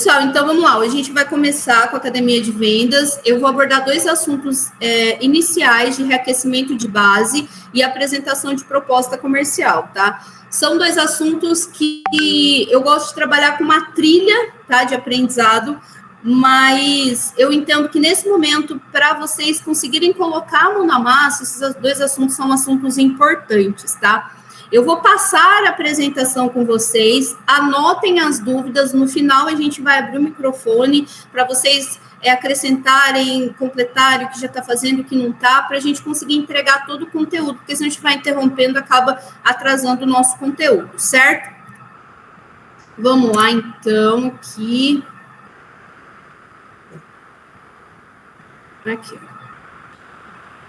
Pessoal, então vamos lá. Hoje a gente vai começar com a Academia de Vendas. Eu vou abordar dois assuntos iniciais de reaquecimento de base e apresentação de proposta comercial, tá? São dois assuntos que eu gosto de trabalhar com uma trilha, tá, de aprendizado, mas eu entendo que nesse momento, para vocês conseguirem colocar a mão na massa, esses dois assuntos são assuntos importantes, tá? Eu vou passar a apresentação com vocês, anotem as dúvidas, no final a gente vai abrir o microfone para vocês acrescentarem, completarem o que já está fazendo, o que não está, para a gente conseguir entregar todo o conteúdo, porque se a gente vai interrompendo, acaba atrasando o nosso conteúdo, certo? Vamos lá, então, aqui. Aqui.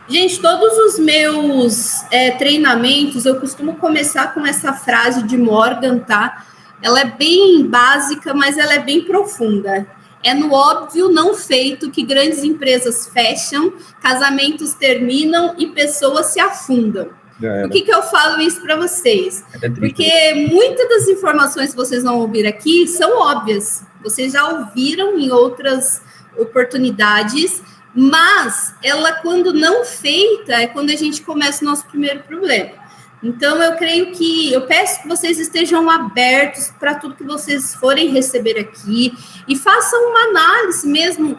Gente, todos os meus treinamentos, eu costumo começar com essa frase de Morgan, tá? Ela é bem básica, mas ela é bem profunda. É no óbvio não feito que grandes empresas fecham, casamentos terminam e pessoas se afundam. Por que eu falo isso para vocês? Porque muitas das informações que vocês vão ouvir aqui são óbvias. Vocês já ouviram em outras oportunidades, mas ela, quando não feita, é quando a gente começa o nosso primeiro problema. Então, eu peço que vocês estejam abertos para tudo que vocês forem receber aqui e façam uma análise mesmo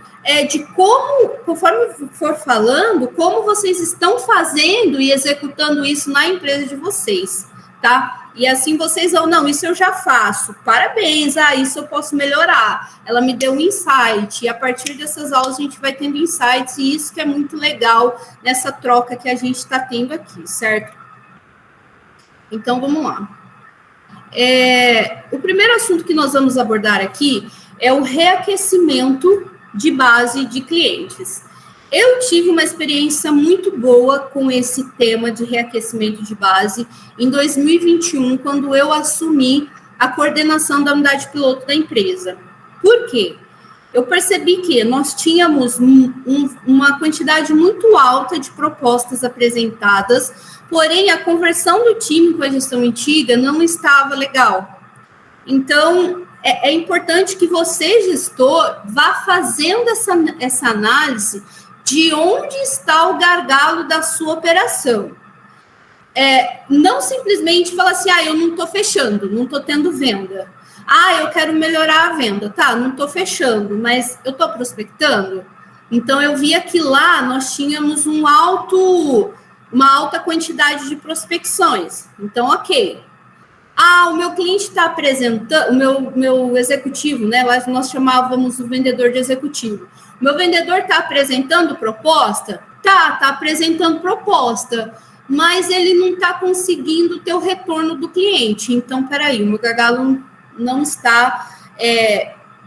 de como, conforme for falando, como vocês estão fazendo e executando isso na empresa de vocês, tá? E assim vocês vão, não, isso eu já faço, parabéns, isso eu posso melhorar. Ela me deu um insight, e a partir dessas aulas a gente vai tendo insights, e isso que é muito legal nessa troca que a gente está tendo aqui, certo? Então, vamos lá. O primeiro assunto que nós vamos abordar aqui é o reaquecimento de base de clientes. Eu tive uma experiência muito boa com esse tema de reaquecimento de base em 2021, quando eu assumi a coordenação da unidade piloto da empresa. Por quê? Eu percebi que nós tínhamos uma quantidade muito alta de propostas apresentadas, porém a conversão do time com a gestão antiga não estava legal. Então, é importante que você, gestor, vá fazendo essa análise de onde está o gargalo da sua operação. Não simplesmente falar assim, eu não estou fechando, não estou tendo venda. Eu quero melhorar a venda. Tá, não estou fechando, mas eu estou prospectando. Então, eu via que lá nós tínhamos uma alta quantidade de prospecções. Então, ok. O meu cliente está apresentando, o meu executivo, né? Lá nós chamávamos o vendedor de executivo. O meu vendedor está apresentando proposta? Tá apresentando proposta, mas ele não está conseguindo ter o retorno do cliente. Então, peraí, o meu gargalo não está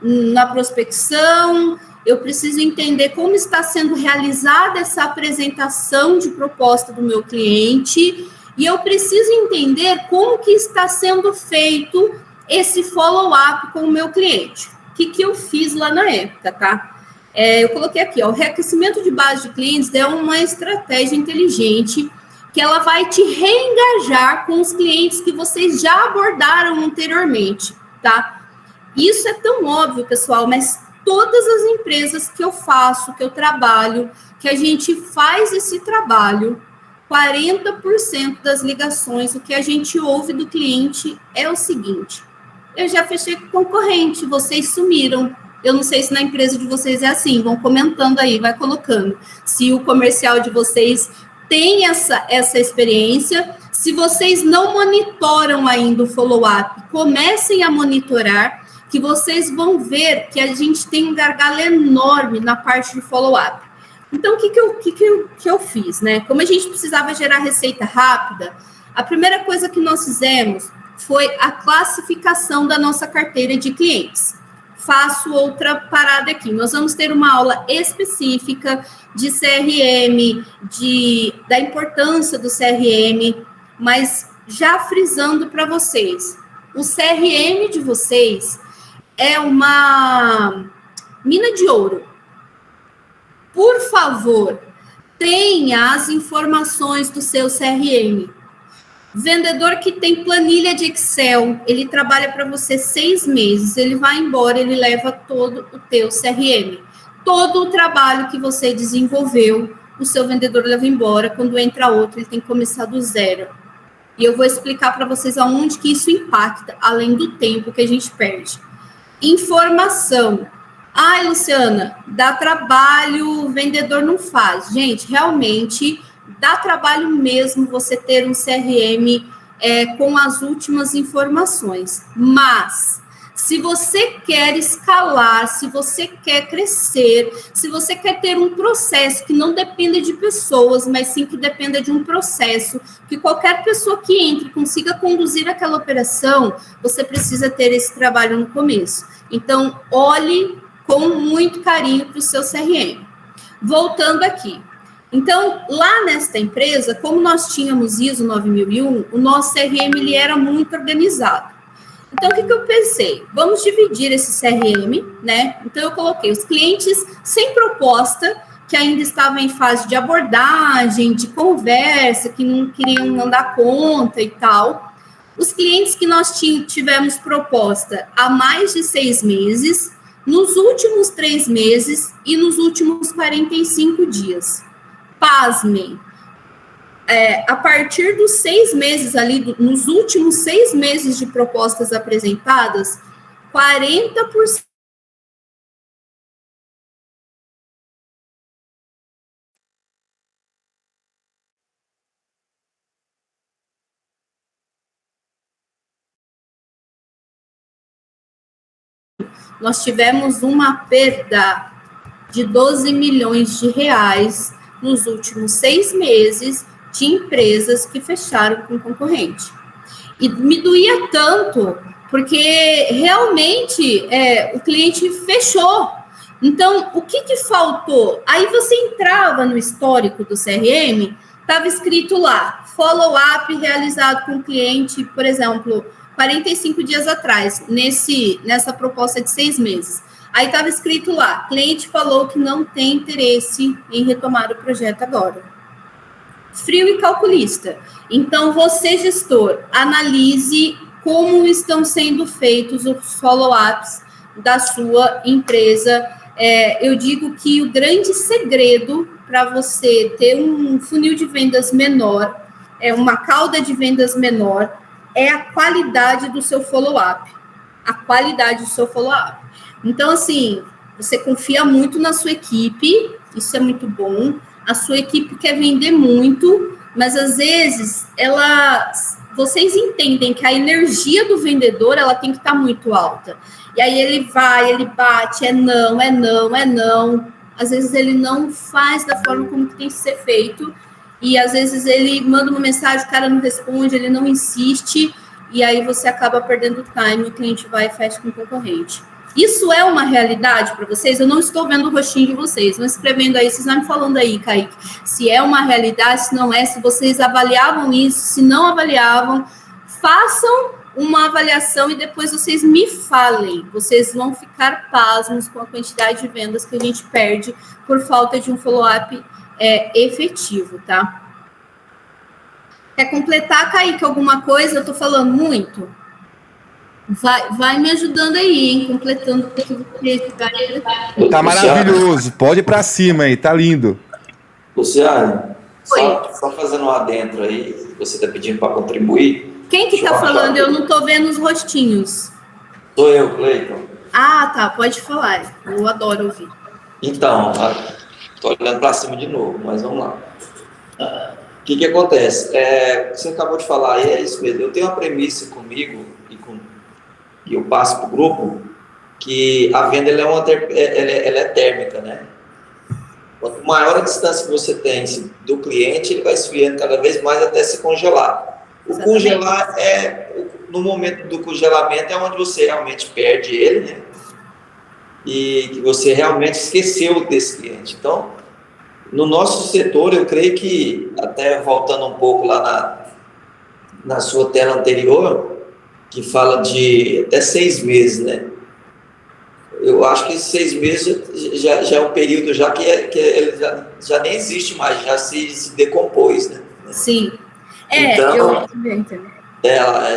na prospecção, eu preciso entender como está sendo realizada essa apresentação de proposta do meu cliente, e eu preciso entender como que está sendo feito esse follow-up com o meu cliente. O que eu fiz lá na época, tá? Eu coloquei aqui, o reaquecimento de base de clientes é uma estratégia inteligente que ela vai te reengajar com os clientes que vocês já abordaram anteriormente, tá? Isso é tão óbvio, pessoal, mas todas as empresas que eu faço, que eu trabalho, que a gente faz esse trabalho, 40% das ligações, o que a gente ouve do cliente é o seguinte: eu já fechei com concorrente, vocês sumiram. Eu não sei se na empresa de vocês é assim, vão comentando aí, vai colocando. Se o comercial de vocês tem essa experiência, se vocês não monitoram ainda o follow-up, comecem a monitorar, que vocês vão ver que a gente tem um gargalo enorme na parte de follow-up. Então, o que eu fiz, né? Como a gente precisava gerar receita rápida, a primeira coisa que nós fizemos foi a classificação da nossa carteira de clientes. Faço outra parada aqui. Nós vamos ter uma aula específica de CRM, da importância do CRM, mas já frisando para vocês, o CRM de vocês é uma mina de ouro. Por favor, tenha as informações do seu CRM. Vendedor que tem planilha de Excel, ele trabalha para você 6 meses, ele vai embora, ele leva todo o teu CRM. Todo o trabalho que você desenvolveu, o seu vendedor leva embora. Quando entra outro, ele tem que começar do zero. E eu vou explicar para vocês aonde que isso impacta, além do tempo que a gente perde. Informação. Ai, Luciana, dá trabalho, o vendedor não faz. Gente, realmente dá trabalho mesmo você ter um CRM com as últimas informações. Mas, se você quer escalar, se você quer crescer, se você quer ter um processo que não dependa de pessoas, mas sim que dependa de um processo, que qualquer pessoa que entre consiga conduzir aquela operação, você precisa ter esse trabalho no começo. Então, olhe com muito carinho para o seu CRM. Voltando aqui. Então, lá nesta empresa, como nós tínhamos ISO 9001, o nosso CRM ele era muito organizado. Então, o que eu pensei? Vamos dividir esse CRM, né? Então, eu coloquei os clientes sem proposta, que ainda estavam em fase de abordagem, de conversa, que não queriam mandar conta e tal. Os clientes que nós tivemos proposta há mais de 6 meses, nos últimos 3 meses e nos últimos 45 dias. Pasmem. A partir dos 6 meses ali, nos últimos 6 meses de propostas apresentadas, 40%. Nós tivemos uma perda de 12 milhões de reais nos últimos 6 meses de empresas que fecharam com concorrente. E me doía tanto, porque realmente o cliente fechou. Então, o que faltou? Aí você entrava no histórico do CRM, estava escrito lá, follow-up realizado com o cliente, por exemplo, 45 dias atrás, nessa proposta de 6 meses. Aí estava escrito lá, cliente falou que não tem interesse em retomar o projeto agora. Frio e calculista. Então, você, gestor, analise como estão sendo feitos os follow-ups da sua empresa. Eu digo que o grande segredo para você ter um funil de vendas menor, uma cauda de vendas menor, é a qualidade do seu follow-up. A qualidade do seu follow-up. Então, assim, você confia muito na sua equipe, isso é muito bom. A sua equipe quer vender muito, mas às vezes vocês entendem que a energia do vendedor ela tem que estar muito alta. E aí ele vai, ele bate, é não. Às vezes ele não faz da forma como que tem que ser feito. E às vezes ele manda uma mensagem, o cara não responde, ele não insiste, e aí você acaba perdendo time, o cliente vai e fecha com o concorrente. Isso é uma realidade para vocês? Eu não estou vendo o rostinho de vocês, vão escrevendo aí, vocês vão me falando aí, Kaique, se é uma realidade, se não é, se vocês avaliavam isso, se não avaliavam, façam uma avaliação e depois vocês me falem. Vocês vão ficar pasmos com a quantidade de vendas que a gente perde por falta de um follow-up efetivo, tá? Quer completar, Kaique, alguma coisa? Eu tô falando muito? Vai me ajudando aí, hein? Completando o que você vai. Tá maravilhoso, pode ir pra cima aí, tá lindo. Luciane, só fazendo um adentro aí, você tá pedindo para contribuir. Quem que tá falando? Eu não tô vendo os rostinhos. Sou eu, Cleiton. Ah, tá, pode falar. Eu adoro ouvir. Então, tô olhando para cima de novo, mas vamos lá. O que acontece? Você acabou de falar, e é isso mesmo. Eu tenho uma premissa comigo e eu passo para o grupo que a venda ela é térmica, né? Quanto maior a distância que você tem do cliente, ele vai esfriando cada vez mais até se congelar. O congelar no momento do congelamento é onde você realmente perde ele, né? E que você realmente esqueceu desse cliente. Então, no nosso setor, eu creio que, até voltando um pouco lá na sua tela anterior, que fala de até 6 meses, né? Eu acho que 6 meses já é um período que ele já nem existe mais, já se decompôs, né? Sim. Então,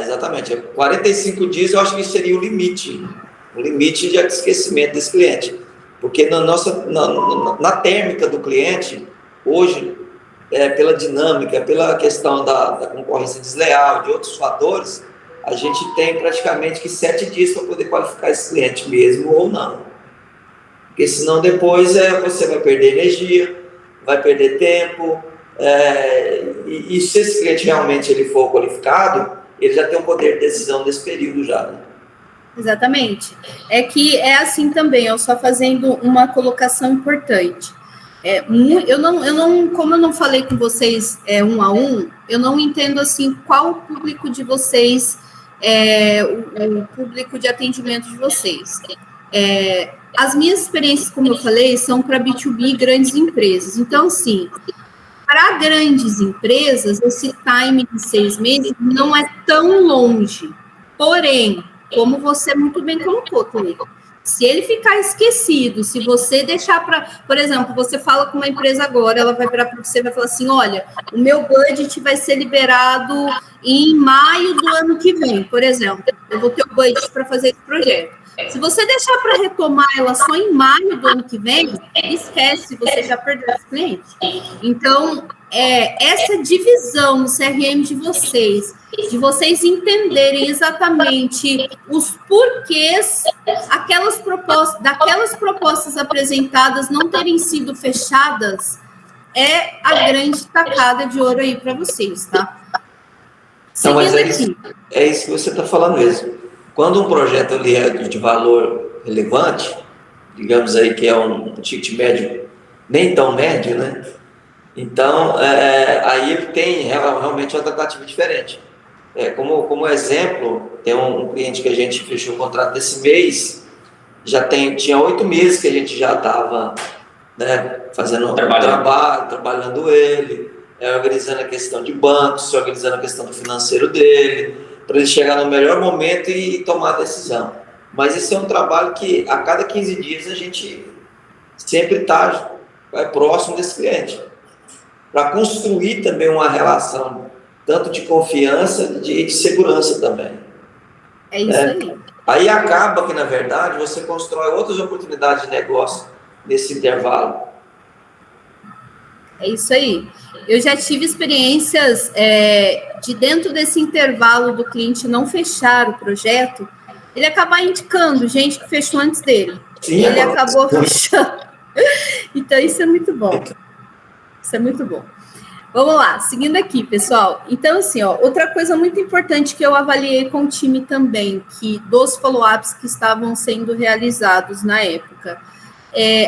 exatamente. 45 dias eu acho que seria o limite de esquecimento desse cliente. Porque na térmica do cliente, hoje, pela dinâmica, pela questão da concorrência desleal, de outros fatores, a gente tem praticamente que 7 dias para poder qualificar esse cliente mesmo ou não. Porque senão depois você vai perder energia, vai perder tempo, e se esse cliente realmente ele for qualificado, ele já tem um poder de decisão nesse período já, né? Exatamente. É que é assim também, eu só fazendo uma colocação importante. Como eu não falei com vocês 1 a 1, eu não entendo assim qual o público de vocês, o público de atendimento de vocês. As minhas experiências, como eu falei, são para B2B grandes empresas. Então, assim, para grandes empresas, esse time de 6 meses não é tão longe. Porém, como você muito bem colocou, Cleiton, se ele ficar esquecido, se você deixar para... Por exemplo, você fala com uma empresa agora, ela vai virar para você e vai falar assim, olha, o meu budget vai ser liberado em maio do ano que vem, por exemplo. Eu vou ter o budget para fazer esse projeto. Se você deixar para retomar ela só em maio do ano que vem, esquece, você já perdeu os clientes. Então, essa divisão no CRM de vocês entenderem exatamente os porquês daquelas propostas apresentadas não terem sido fechadas, é a grande tacada de ouro aí para vocês, tá? Não, mas é isso que você está falando mesmo. Quando um projeto ali é de valor relevante, digamos aí que é um ticket médio, nem tão médio, né? Então, aí tem realmente uma tratativa diferente. Como exemplo, tem um cliente que a gente fechou o contrato desse mês, tinha 8 meses que a gente já estava, né, fazendo trabalhando ele, organizando a questão de bancos, organizando a questão do financeiro dele, para ele chegar no melhor momento e tomar a decisão. Mas esse é um trabalho que a cada 15 dias a gente sempre está próximo desse cliente, para construir também uma relação tanto de confiança e de segurança também. É isso aí. Aí acaba que, na verdade, você constrói outras oportunidades de negócio nesse intervalo. É isso aí. Eu já tive experiências de dentro desse intervalo do cliente não fechar o projeto, ele acabar indicando gente que fechou antes dele. Sim, ele acabou fechando. Então, isso é muito bom. Isso é muito bom. Vamos lá, seguindo aqui, pessoal. Então, assim, outra coisa muito importante que eu avaliei com o time também, dos follow-ups que estavam sendo realizados na época,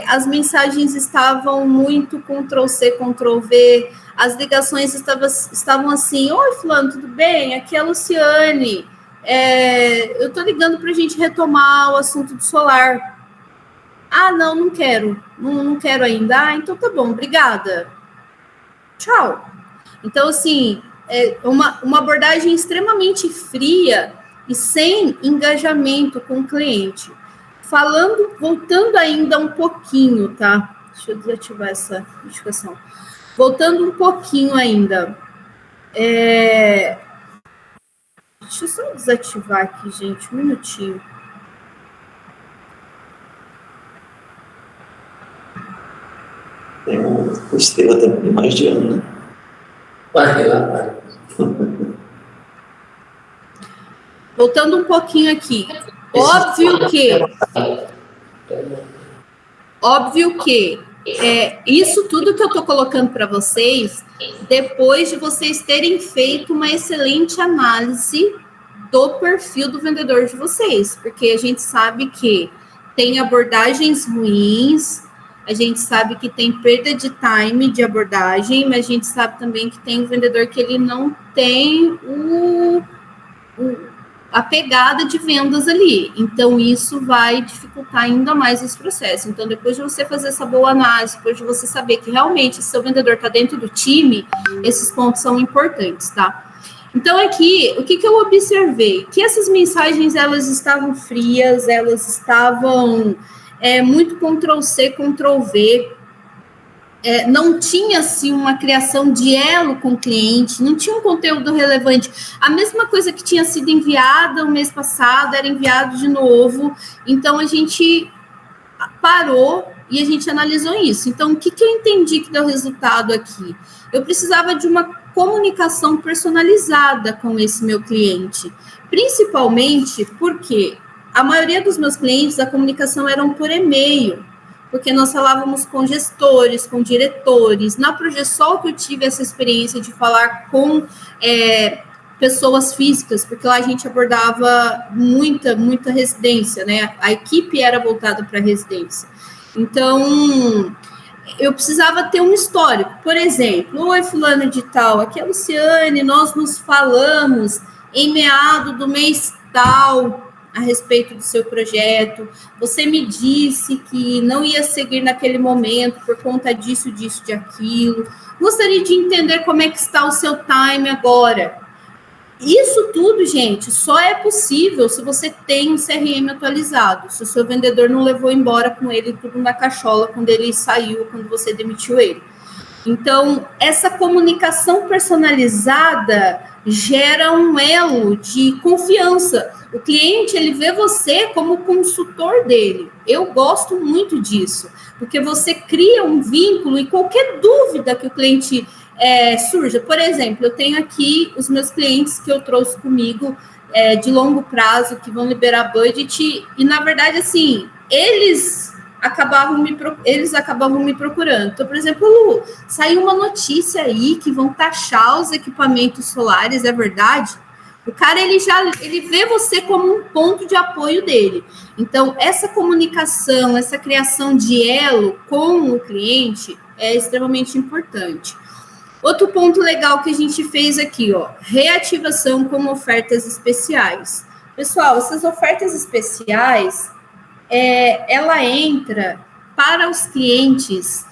as mensagens estavam muito Ctrl+C, Ctrl+V, as ligações estavam assim, oi, fulano, tudo bem? Aqui é a Luciane, eu estou ligando para a gente retomar o assunto do solar. Ah, não quero, não quero ainda. Ah, então tá bom, obrigada. Tchau. Então, assim, uma abordagem extremamente fria e sem engajamento com o cliente. Voltando ainda um pouquinho, tá? Deixa eu desativar essa notificação. Voltando um pouquinho ainda. Deixa eu só desativar aqui, gente, um minutinho. Tem o Estrela também, mais de ano, né? Vai lá. Voltando um pouquinho aqui. Óbvio que isso tudo que eu estou colocando para vocês, depois de vocês terem feito uma excelente análise do perfil do vendedor de vocês, porque a gente sabe que tem abordagens ruins, a gente sabe que tem perda de time de abordagem, mas a gente sabe também que tem um vendedor que ele não tem a pegada de vendas ali. Então, isso vai dificultar ainda mais esse processo. Então, depois de você fazer essa boa análise, depois de você saber que realmente seu vendedor está dentro do time, esses pontos são importantes, tá? Então, aqui, o que eu observei? Que essas mensagens, elas estavam frias, elas estavam muito Ctrl+C, Ctrl+V. não tinha assim, uma criação de elo com o cliente, não tinha um conteúdo relevante. A mesma coisa que tinha sido enviada o mês passado era enviado de novo. Então, a gente parou e a gente analisou isso. Então, o que eu entendi que deu resultado aqui? Eu precisava de uma comunicação personalizada com esse meu cliente, principalmente porque a maioria dos meus clientes, a comunicação era por e-mail, porque nós falávamos com gestores, com diretores. Na Progesol que eu tive essa experiência de falar com pessoas físicas, porque lá a gente abordava muita residência, né? A equipe era voltada para residência. Então, eu precisava ter um histórico. Por exemplo, oi, fulano de tal, aqui é a Luciane, nós nos falamos em meado do mês tal a respeito do seu projeto. Você me disse que não ia seguir naquele momento por conta disso, de aquilo. Gostaria de entender como é que está o seu time agora. Isso tudo, gente, só é possível se você tem um CRM atualizado, se o seu vendedor não levou embora com ele tudo na cachola quando ele saiu, quando você demitiu ele. Então, essa comunicação personalizada gera um elo de confiança. O cliente, ele vê você como consultor dele. Eu gosto muito disso, porque você cria um vínculo e qualquer dúvida que o cliente surja. Por exemplo, eu tenho aqui os meus clientes que eu trouxe comigo de longo prazo, que vão liberar budget, e na verdade, assim, eles acabavam me procurando. Então, por exemplo, Lu, saiu uma notícia aí que vão taxar os equipamentos solares, é verdade? O cara, ele vê você como um ponto de apoio dele. Então, essa comunicação, essa criação de elo com o cliente é extremamente importante. Outro ponto legal que a gente fez aqui, ó, reativação com ofertas especiais. Pessoal, essas ofertas especiais, ela entra para os clientes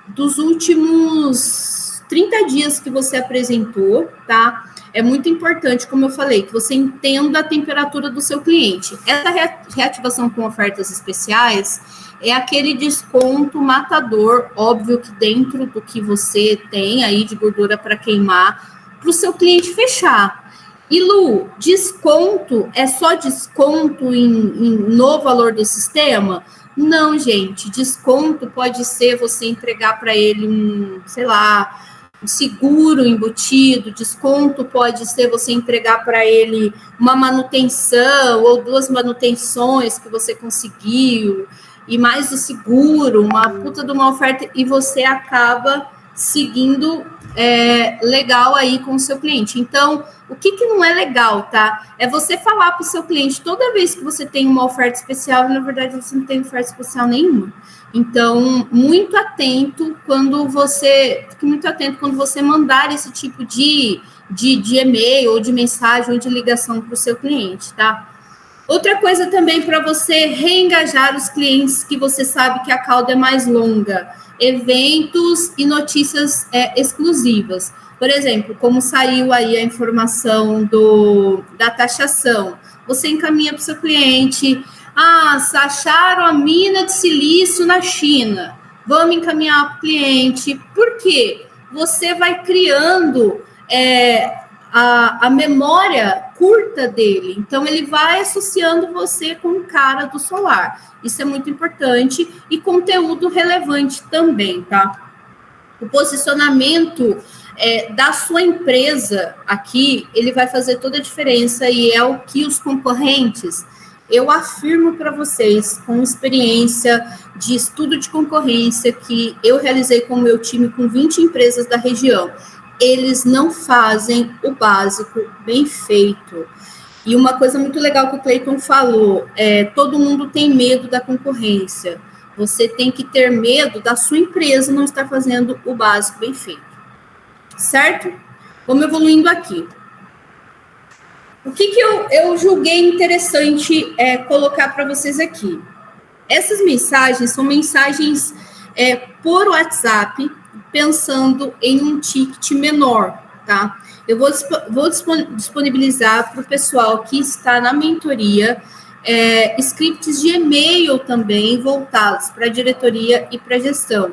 dos últimos 30 dias que você apresentou, tá? É muito importante, como eu falei, que você entenda a temperatura do seu cliente. Essa reativação com ofertas especiais é aquele desconto matador, óbvio que dentro do que você tem aí de gordura para queimar, para o seu cliente fechar. E, Lu, desconto é só desconto no valor do sistema? Não, gente. Desconto pode ser você entregar para ele um seguro embutido. Desconto pode ser você entregar para ele uma manutenção ou 2 manutenções que você conseguiu, e mais o seguro, uma puta de uma oferta, e você acaba seguindo legal aí com o seu cliente. Então, o que não é legal, tá? É você falar para o seu cliente toda vez que você tem uma oferta especial, e na verdade você não tem oferta especial nenhuma. Então, fique muito atento quando você mandar esse tipo de e-mail, ou de mensagem, ou de ligação para o seu cliente, tá? Outra coisa também para você reengajar os clientes que você sabe que a cauda é mais longa, eventos e notícias exclusivas. Por exemplo, como saiu aí a informação da taxação, você encaminha para o seu cliente, acharam a mina de silício na China, vamos encaminhar para o cliente. Por quê? Você vai criando a memória curta dele, então ele vai associando você com o cara do solar. Isso é muito importante, e conteúdo relevante também, tá? O posicionamento da sua empresa aqui, ele vai fazer toda a diferença, e é o que os concorrentes, eu afirmo para vocês, com experiência de estudo de concorrência que eu realizei com o meu time, com 20 empresas da região, eles não fazem o básico bem feito. E uma coisa muito legal que o Cleiton falou, todo mundo tem medo da concorrência. Você tem que ter medo da sua empresa não estar fazendo o básico bem feito. Certo? Vamos evoluindo aqui. O que eu julguei interessante colocar para vocês aqui? Essas mensagens são mensagens por WhatsApp, pensando em um ticket menor, tá? Eu vou disponibilizar para o pessoal que está na mentoria scripts de e-mail também voltados para a diretoria e para a gestão.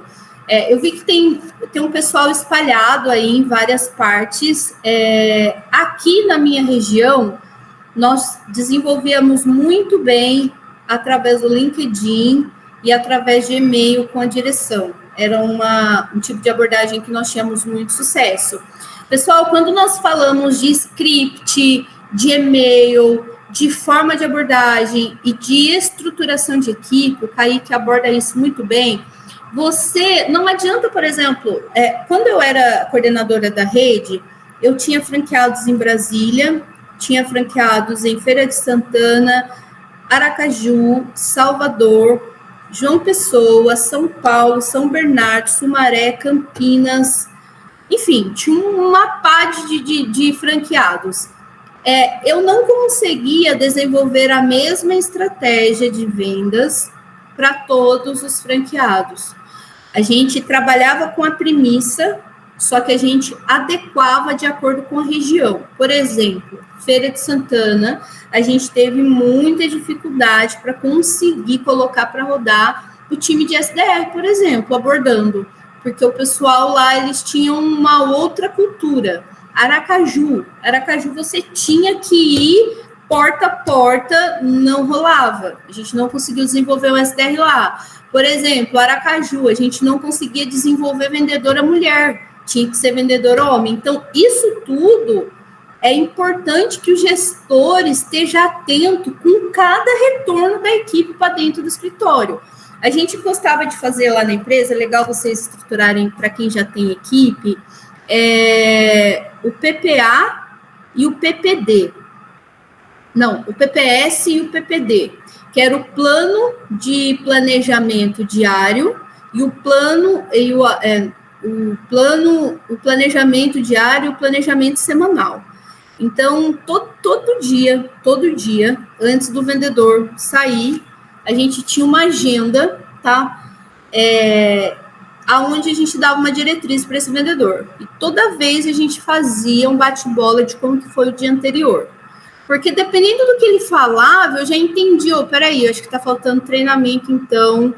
Eu vi que tem um pessoal espalhado aí em várias partes. Aqui na minha região, nós desenvolvíamos muito bem através do LinkedIn e através de e-mail com a direção. Era um tipo de abordagem que nós tínhamos muito sucesso. Pessoal, quando nós falamos de script, de e-mail, de forma de abordagem e de estruturação de equipe, o Kaique aborda isso muito bem. Você, não adianta, por exemplo, quando eu era coordenadora da rede, eu tinha franqueados em Brasília, tinha franqueados em Feira de Santana, Aracaju, Salvador, João Pessoa, São Paulo, São Bernardo, Sumaré, Campinas, enfim, tinha uma pá de franqueados. Eu não conseguia desenvolver a mesma estratégia de vendas para todos os franqueados. A gente trabalhava com a premissa, só que a gente adequava de acordo com a região. Por exemplo, Feira de Santana, a gente teve muita dificuldade para conseguir colocar para rodar o time de SDR, por exemplo, abordando, porque o pessoal lá, eles tinham uma outra cultura. Aracaju você tinha que ir porta a porta, não rolava. A gente não conseguiu desenvolver o SDR lá. Por exemplo, Aracaju, a gente não conseguia desenvolver vendedora mulher, tinha que ser vendedor homem. Então, isso tudo é importante que o gestor esteja atento com cada retorno da equipe para dentro do escritório. A gente gostava de fazer lá na empresa, é legal vocês estruturarem para quem já tem equipe, o PPA e o PPD. Não, o PPS e o PPD, que era o plano de planejamento diário e o planejamento diário e o planejamento semanal. Então, todo dia, antes do vendedor sair, a gente tinha uma agenda, tá? Aonde a gente dava uma diretriz para esse vendedor. E toda vez a gente fazia um bate-bola de como que foi o dia anterior. Porque dependendo do que ele falava, eu já entendi, peraí, eu acho que está faltando treinamento, então,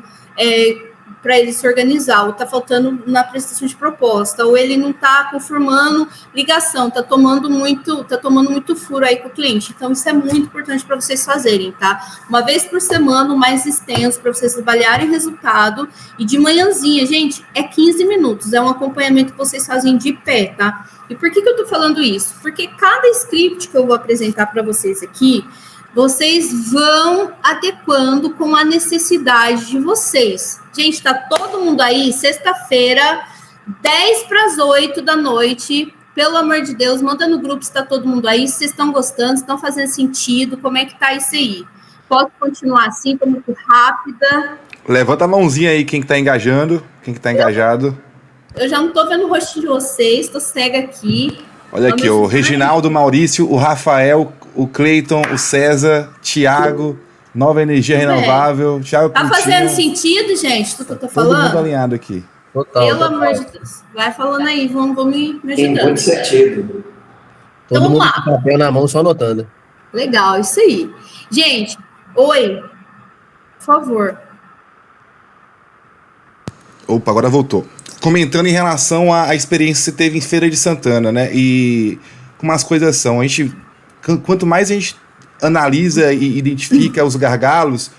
para ele se organizar, ou está faltando na prestação de proposta, ou ele não está conformando ligação, está tomando muito furo aí com o cliente. Então, isso é muito importante para vocês fazerem, tá? Uma vez por semana, o mais extenso, para vocês trabalharem resultado, e de manhãzinha, gente, 15 minutos, é um acompanhamento que vocês fazem de pé, tá? E por que eu tô falando isso? Porque cada script que eu vou apresentar para vocês aqui, vocês vão adequando com a necessidade de vocês. Gente, tá todo mundo aí, sexta-feira, 7:50 da noite, pelo amor de Deus, manda no grupo se tá todo mundo aí, se vocês estão gostando, se estão fazendo sentido, como é que tá isso aí? Posso continuar assim, tô muito rápida. Levanta a mãozinha aí, quem que tá engajando, quem que tá engajado. Eu já não tô vendo o rosto de vocês, tô cega aqui. Olha aqui, o Reginaldo, Maurício, o Rafael, o Cleiton, o César, Tiago, Nova Energia Renovável, Thiago Tá Coutinho. fazendo sentido, gente, do que eu tô falando? Todo mundo alinhado aqui. Total. Pelo amor de Deus. Vai falando aí, vamos me Tem ajudando. muito sentido. Então, Todo mundo vamos lá. com papel na mão, só anotando. Legal, isso aí. Gente, oi, por favor. Opa, agora voltou. Comentando em relação à experiência que você teve em Feira de Santana, né? E como as coisas são. Quanto mais a gente analisa e identifica os gargalos,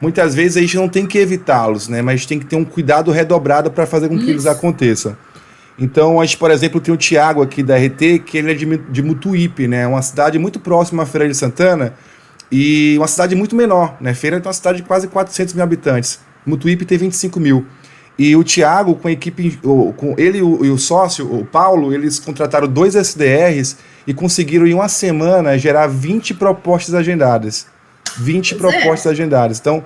muitas vezes a gente não tem que evitá-los, né? Mas a gente tem que ter um cuidado redobrado para fazer com que eles aconteçam. Então, a gente, por exemplo, tem o Tiago aqui da RT, que ele é de Mutuípe, né? Uma cidade muito próxima à Feira de Santana e uma cidade muito menor, né? Feira é uma cidade de quase 400 mil habitantes. Mutuípe tem 25 mil. E o Thiago, com a equipe, com ele e o sócio, o Paulo, eles contrataram 2 SDRs e conseguiram, em uma semana, gerar 20 propostas agendadas. 20 propostas agendadas. Então,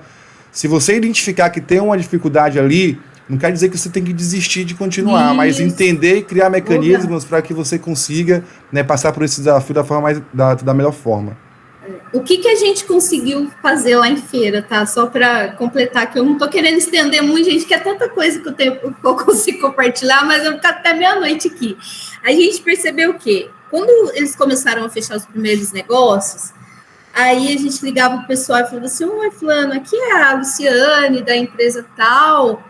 se você identificar que tem uma dificuldade ali, não quer dizer que você tem que desistir de continuar, mas entender e criar mecanismos para que você consiga, né, passar por esse desafio da melhor forma. O que a gente conseguiu fazer lá em feira, tá? Só para completar, que eu não tô querendo estender muito, gente, que é tanta coisa que eu consigo compartilhar, mas eu vou ficar até meia-noite aqui. A gente percebeu que, quando eles começaram a fechar os primeiros negócios, Aí a gente ligava pro pessoal e falava assim, oi, fulano, aqui é a Luciane, da empresa tal.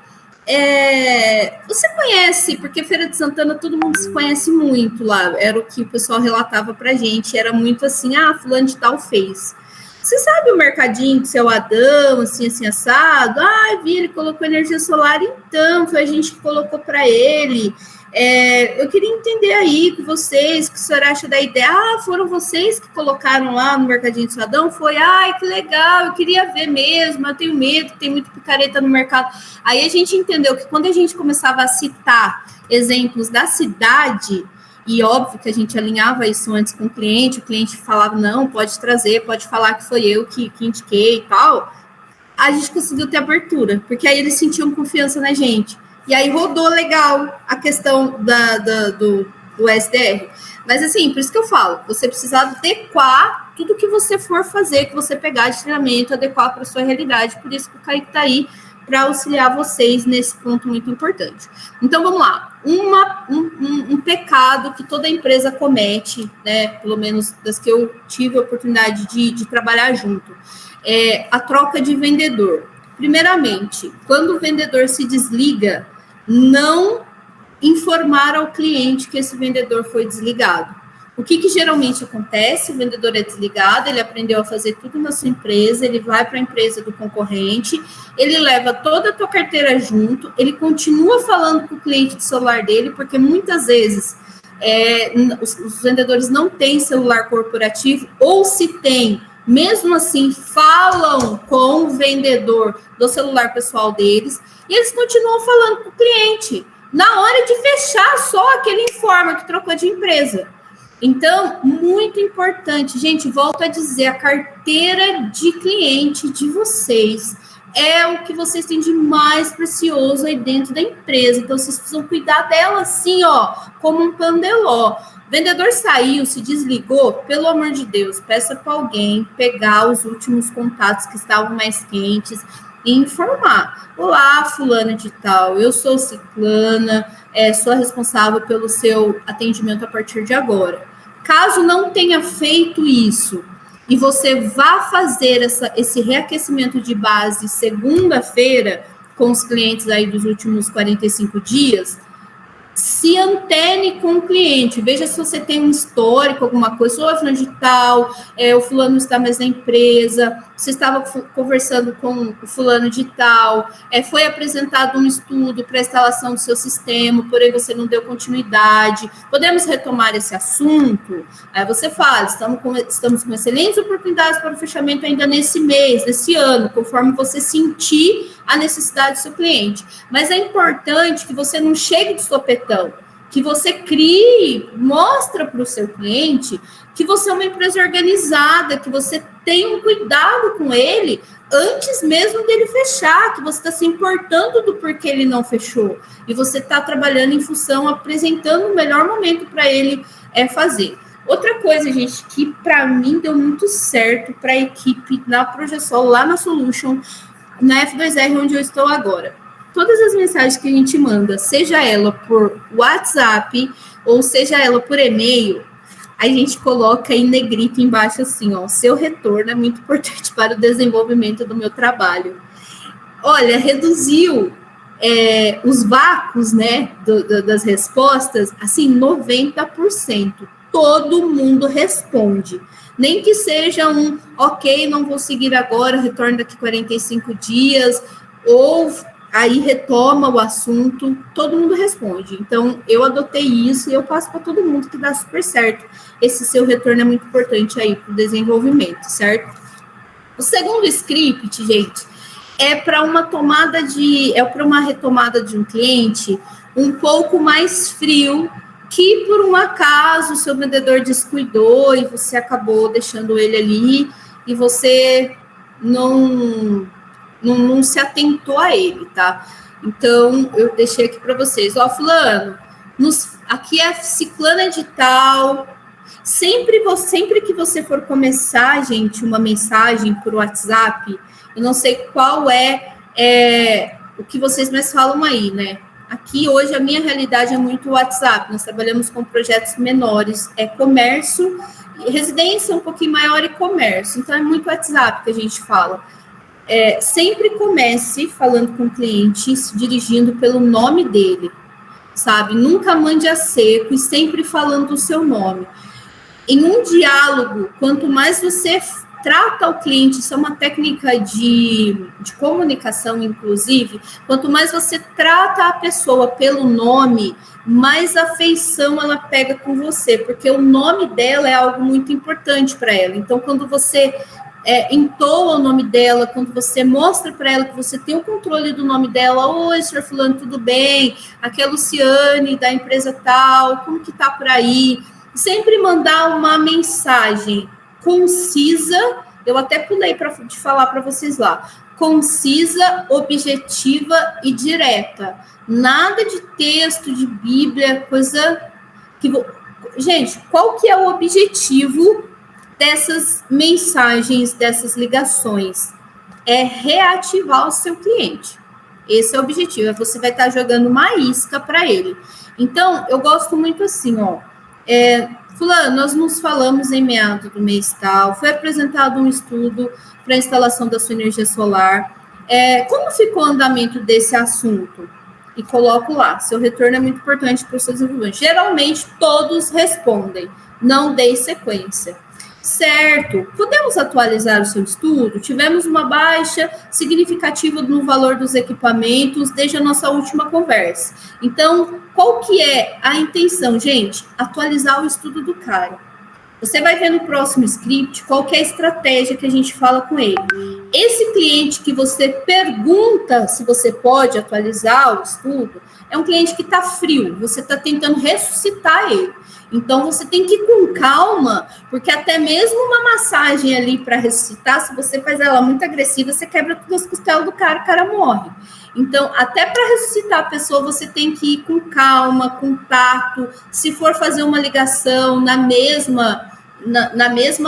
Você conhece, porque Feira de Santana todo mundo se conhece muito lá, era o que o pessoal relatava pra gente, era muito assim, fulano de tal fez. Você sabe o mercadinho do seu Adão, assim, assado? Vi, ele colocou energia solar, então, foi a gente que colocou para ele. Eu queria entender aí com vocês, o que o senhor acha da ideia? Foram vocês que colocaram lá no mercadinho do seu Adão? Foi, que legal, eu queria ver mesmo, eu tenho medo, tem muito picareta no mercado. Aí a gente entendeu que quando a gente começava a citar exemplos da cidade, e óbvio que a gente alinhava isso antes com o cliente falava, não, pode trazer, pode falar que foi eu que indiquei e tal, a gente conseguiu ter abertura, porque aí eles sentiam confiança na gente. E aí rodou legal a questão do SDR. Mas assim, por isso que eu falo, você precisa adequar tudo que você for fazer, que você pegar de treinamento, adequar para a sua realidade, por isso que o Kaique está aí, para auxiliar vocês nesse ponto muito importante. Então, vamos lá. Um pecado que toda empresa comete, né, pelo menos das que eu tive a oportunidade de trabalhar junto, é a troca de vendedor. Primeiramente, quando o vendedor se desliga, não informar ao cliente que esse vendedor foi desligado. O que geralmente acontece? O vendedor é desligado, ele aprendeu a fazer tudo na sua empresa, ele vai para a empresa do concorrente, ele leva toda a tua carteira junto, ele continua falando com o cliente do celular dele, porque muitas vezes os vendedores não têm celular corporativo, ou se tem, mesmo assim, falam com o vendedor do celular pessoal deles, e eles continuam falando com o cliente. Na hora de fechar, só aquele informa que trocou de empresa. Então, muito importante, gente, volto a dizer, a carteira de cliente de vocês é o que vocês têm de mais precioso aí dentro da empresa. Então, vocês precisam cuidar dela assim, como um pandeló. O vendedor saiu, se desligou, pelo amor de Deus, peça para alguém pegar os últimos contatos que estavam mais quentes e informar. Olá, fulano de tal, eu sou ciclana, sou responsável pelo seu atendimento a partir de agora. Caso não tenha feito isso e você vá fazer esse reaquecimento de base segunda-feira com os clientes aí dos últimos 45 dias, se antene com o cliente, veja se você tem um histórico, alguma coisa, fulano de tal, o fulano não está mais na empresa, você estava conversando com o fulano de tal, foi apresentado um estudo para a instalação do seu sistema, porém você não deu continuidade, podemos retomar esse assunto? Aí você fala, estamos com excelentes oportunidades para o fechamento ainda nesse mês, nesse ano, conforme você sentir a necessidade do seu cliente. Mas é importante que você não chegue de sopetão, que você crie, mostra para o seu cliente que você é uma empresa organizada, que você tem um cuidado com ele antes mesmo dele fechar, que você está se importando do porquê ele não fechou. E você está trabalhando em função, apresentando o melhor momento para ele fazer. Outra coisa, gente, que para mim deu muito certo para a equipe na Progesol, lá na Solution, na F2R, onde eu estou agora. Todas as mensagens que a gente manda, seja ela por WhatsApp ou seja ela por e-mail, a gente coloca em negrito embaixo assim, seu retorno é muito importante para o desenvolvimento do meu trabalho. Olha, reduziu os vácuos, né, das respostas, assim, 90%. Todo mundo responde. Nem que seja ok, não vou seguir agora, retorno daqui 45 dias, ou aí retoma o assunto, todo mundo responde. Então, eu adotei isso e eu passo para todo mundo que dá super certo. Esse seu retorno é muito importante aí para o desenvolvimento, certo? O segundo script, gente, é para uma retomada de um cliente um pouco mais frio, que por um acaso o seu vendedor descuidou e você acabou deixando ele ali e você não se atentou a ele, tá? Então, eu deixei aqui para vocês. Fulano, aqui é ciclana de tal. Sempre que você for começar, gente, uma mensagem por WhatsApp, eu não sei qual é o que vocês mais falam aí, né? Aqui, hoje, a minha realidade é muito WhatsApp. Nós trabalhamos com projetos menores, comércio, residência um pouquinho maior e comércio. Então, é muito WhatsApp que a gente fala. Sempre comece falando com o cliente, se dirigindo pelo nome dele, sabe? Nunca mande a seco e sempre falando o seu nome. Em um diálogo, quanto mais você trata o cliente, isso é uma técnica de comunicação, inclusive, quanto mais você trata a pessoa pelo nome, mais afeição ela pega com você, porque o nome dela é algo muito importante para ela. Então, quando você entoa o nome dela, quando você mostra para ela que você tem o controle do nome dela, oi, senhor fulano, tudo bem? Aqui é a Luciane, da empresa tal, como que tá por aí? Sempre mandar uma mensagem concisa, eu até pulei de falar para vocês lá, concisa, objetiva e direta. Nada de texto, de Bíblia, coisa que... Gente, qual que é o objetivo dessas mensagens, dessas ligações? É reativar o seu cliente. Esse é o objetivo, você vai estar jogando uma isca para ele. Então, eu gosto muito assim, fulano, nós nos falamos em meados do mês tal, foi apresentado um estudo para a instalação da sua energia solar. Como ficou o andamento desse assunto? E coloco lá, seu retorno é muito importante para o seu desenvolvimento. Geralmente, todos respondem, não dei sequência. Certo, podemos atualizar o seu estudo? Tivemos uma baixa significativa no valor dos equipamentos desde a nossa última conversa. Então, qual que é a intenção, gente? Atualizar o estudo do cara. Você vai ver no próximo script qual que é a estratégia que a gente fala com ele. Esse cliente que você pergunta se você pode atualizar o estudo, é um cliente que está frio, você está tentando ressuscitar ele. Então, você tem que ir com calma, porque até mesmo uma massagem ali para ressuscitar, se você faz ela muito agressiva, você quebra todas as costelas do cara, o cara morre. Então, até para ressuscitar a pessoa, você tem que ir com calma, com tato. Se for fazer uma ligação na mesma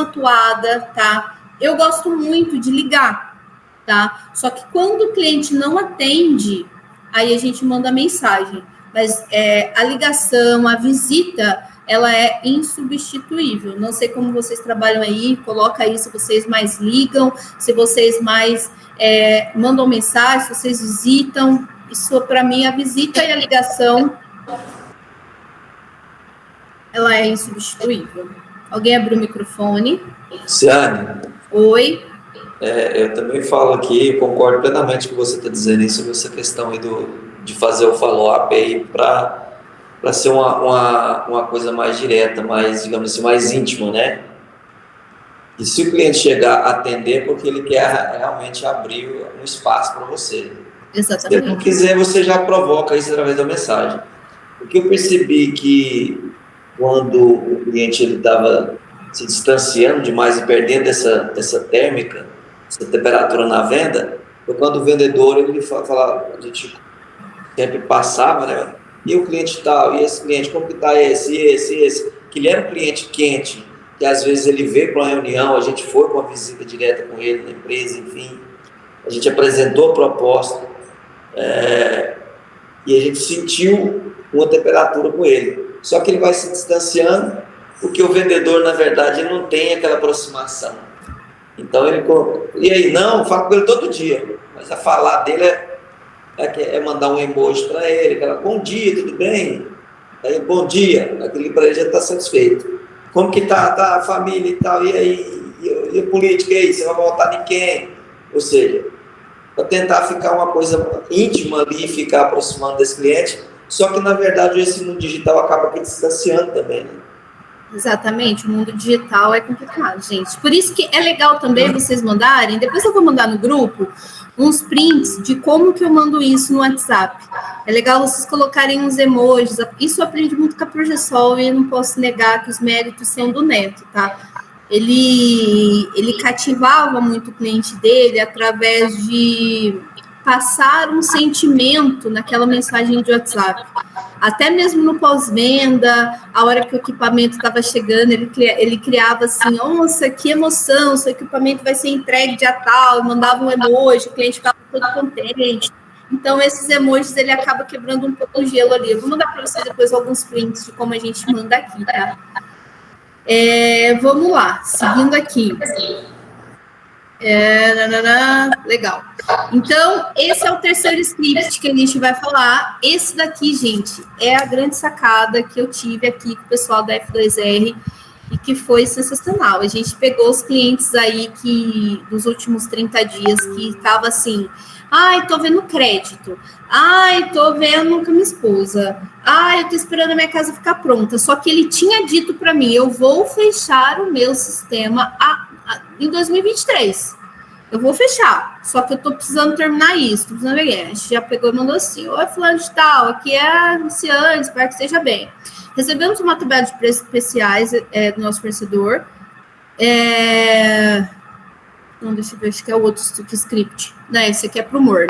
toada, tá? Eu gosto muito de ligar, tá? Só que quando o cliente não atende, aí a gente manda mensagem. Mas a ligação, a visita, ela é insubstituível. Não sei como vocês trabalham aí, coloca aí se vocês mais ligam, se vocês mais mandam mensagem, se vocês visitam. Isso, para mim, a visita e a ligação, ela é insubstituível. Alguém abriu o microfone? Luciane. Oi. Eu também falo aqui, concordo plenamente com o que você está dizendo aí sobre essa questão aí de fazer o follow-up aí para ser uma coisa mais direta, mais, digamos assim, mais íntima, né? E se o cliente chegar a atender, porque ele quer realmente abrir um espaço para você. Exatamente. Se ele não quiser, você já provoca isso através da mensagem. Porque eu percebi que quando o cliente estava se distanciando demais e perdendo essa térmica, essa temperatura na venda, foi quando o vendedor, ele falava, a gente sempre passava, né? E o cliente tal, e esse cliente, como que está esse? Que ele era um cliente quente, que às vezes ele veio para uma reunião, a gente foi com uma visita direta com ele na empresa, enfim, a gente apresentou a proposta, e a gente sentiu uma temperatura com ele. Só que ele vai se distanciando, porque o vendedor, na verdade, não tem aquela aproximação. Então, e aí, não, falo com ele todo dia, mas a falar dele é mandar um emoji para ele, bom dia, tudo bem? Aí, bom dia, aquele para ele já está satisfeito. Como que tá a família e tal, e aí, e a política aí, você vai votar em quem? Ou seja, para tentar ficar uma coisa íntima ali, ficar aproximando desse cliente, só que, na verdade, esse mundo digital acaba aqui distanciando também, né? Exatamente, o mundo digital é complicado, gente. Por isso que é legal também vocês mandarem, depois eu vou mandar no grupo, uns prints de como que eu mando isso no WhatsApp. É legal vocês colocarem uns emojis, isso eu aprendi muito com a Progesol e eu não posso negar que os méritos são do Neto, tá? Ele cativava muito o cliente dele através de passar um sentimento naquela mensagem de WhatsApp. Até mesmo no pós-venda, a hora que o equipamento estava chegando, ele criava assim, nossa, que emoção, seu equipamento vai ser entregue dia tal, mandava um emoji, o cliente ficava todo contente. Então, esses emojis, ele acaba quebrando um pouco o gelo ali. Eu vou mandar para vocês depois alguns prints de como a gente manda aqui, tá? Vamos lá, seguindo aqui. Legal. Então, esse é o terceiro script que a gente vai falar. Esse daqui, gente, é a grande sacada que eu tive aqui com o pessoal da F2R e que foi sensacional. A gente pegou os clientes aí que dos últimos 30 dias que estava assim, ai, tô vendo crédito, ai, tô vendo com a minha esposa, ai, eu tô esperando a minha casa ficar pronta. Só que ele tinha dito para mim, eu vou fechar o meu sistema em 2023. Eu vou fechar, só que eu tô precisando terminar isso, tô precisando ver. A gente já pegou e mandou assim, oi, fulano de tal, aqui é Luciane, espero que esteja bem. Recebemos uma tabela de preços especiais do nosso fornecedor. Não, deixa eu ver, acho que é o outro script. Né? Esse aqui é para o humor.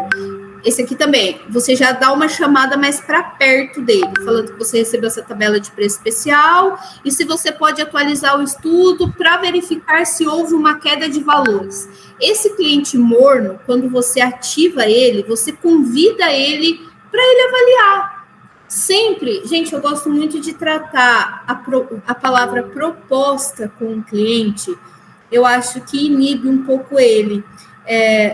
Esse aqui também, você já dá uma chamada mais para perto dele, falando que você recebeu essa tabela de preço especial e se você pode atualizar o estudo para verificar se houve uma queda de valores. Esse cliente morno, quando você ativa ele, você convida ele para ele avaliar. Sempre, gente, eu gosto muito de tratar a palavra proposta com o cliente, eu acho que inibe um pouco ele.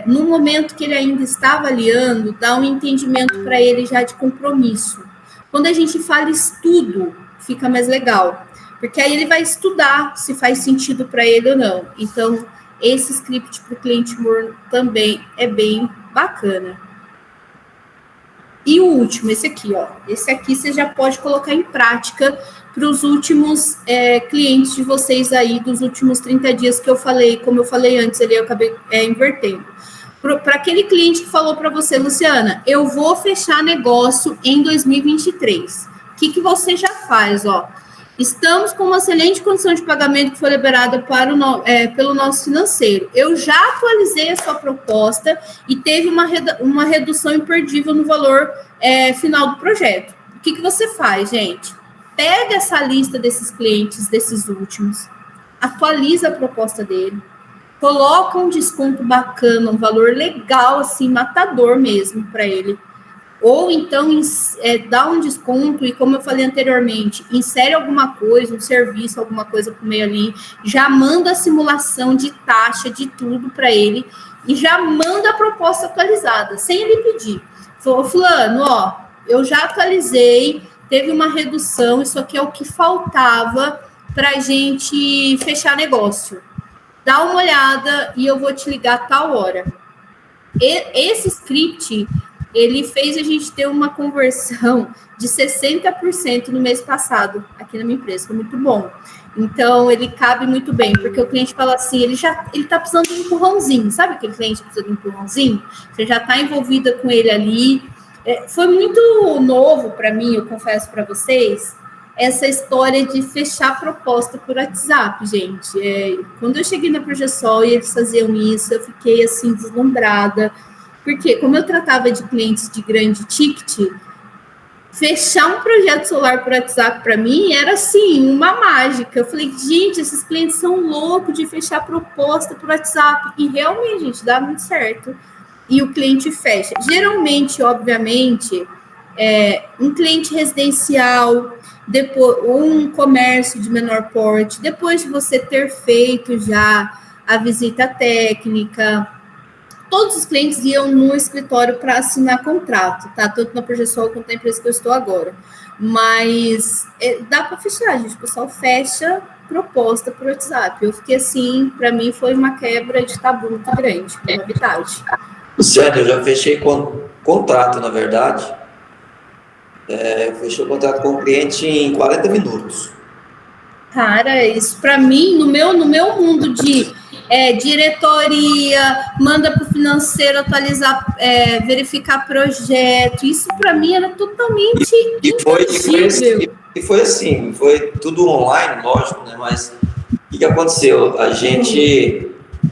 No momento que ele ainda está avaliando, dá um entendimento para ele já de compromisso. Quando a gente fala estudo, fica mais legal, porque aí ele vai estudar se faz sentido para ele ou não. Então, esse script para o cliente morno também é bem bacana. E o último, esse aqui, ó. Esse aqui você já pode colocar em prática para os últimos clientes de vocês aí, dos últimos 30 dias que eu falei, como eu falei antes, ali eu acabei invertendo. Para aquele cliente que falou para você, Luciana, eu vou fechar negócio em 2023. O que você já faz, ó? Estamos com uma excelente condição de pagamento que foi liberada pelo nosso financeiro. Eu já atualizei a sua proposta e teve uma redução imperdível no valor final do projeto. O que você faz, gente? Pega essa lista desses clientes, desses últimos, atualiza a proposta dele, coloca um desconto bacana, um valor legal, assim, matador mesmo para ele. Ou então dá um desconto e, como eu falei anteriormente, insere alguma coisa, um serviço, alguma coisa por meio ali, já manda a simulação de taxa, de tudo para ele e já manda a proposta atualizada, sem ele pedir. Falou, fulano, ó, eu já atualizei, teve uma redução, isso aqui é o que faltava para a gente fechar negócio. Dá uma olhada e eu vou te ligar a tal hora. Esse script, ele fez a gente ter uma conversão de 60% no mês passado, aqui na minha empresa, foi muito bom. Então, ele cabe muito bem, porque o cliente fala assim, ele está precisando de um empurrãozinho, sabe aquele cliente que precisa de um empurrãozinho? Você já está envolvida com ele ali. Foi muito novo para mim, eu confesso para vocês, essa história de fechar proposta por WhatsApp, gente. Quando eu cheguei na Progesol e eles faziam isso, eu fiquei assim, deslumbrada, porque como eu tratava de clientes de grande ticket, fechar um projeto solar por WhatsApp para mim era assim, uma mágica. Eu falei, gente, esses clientes são loucos de fechar proposta por WhatsApp. E realmente, gente, dá muito certo. E o cliente fecha. Geralmente, obviamente, um cliente residencial, depois, ou um comércio de menor porte, depois de você ter feito já a visita técnica, todos os clientes iam no escritório para assinar contrato, tá? Tanto na Progesol quanto na empresa que eu estou agora. Mas dá para fechar, gente. O pessoal fecha proposta por WhatsApp. Eu fiquei assim, para mim foi uma quebra de tabu muito grande, uma novidade. Luciane, eu já fechei contrato, na verdade. Fechei o contrato com o cliente em 40 minutos. Cara, isso para mim, no meu mundo de diretoria, manda para o financeiro atualizar, verificar projeto, isso para mim era totalmente impossível. E foi assim, foi tudo online, lógico, né? Mas o que aconteceu?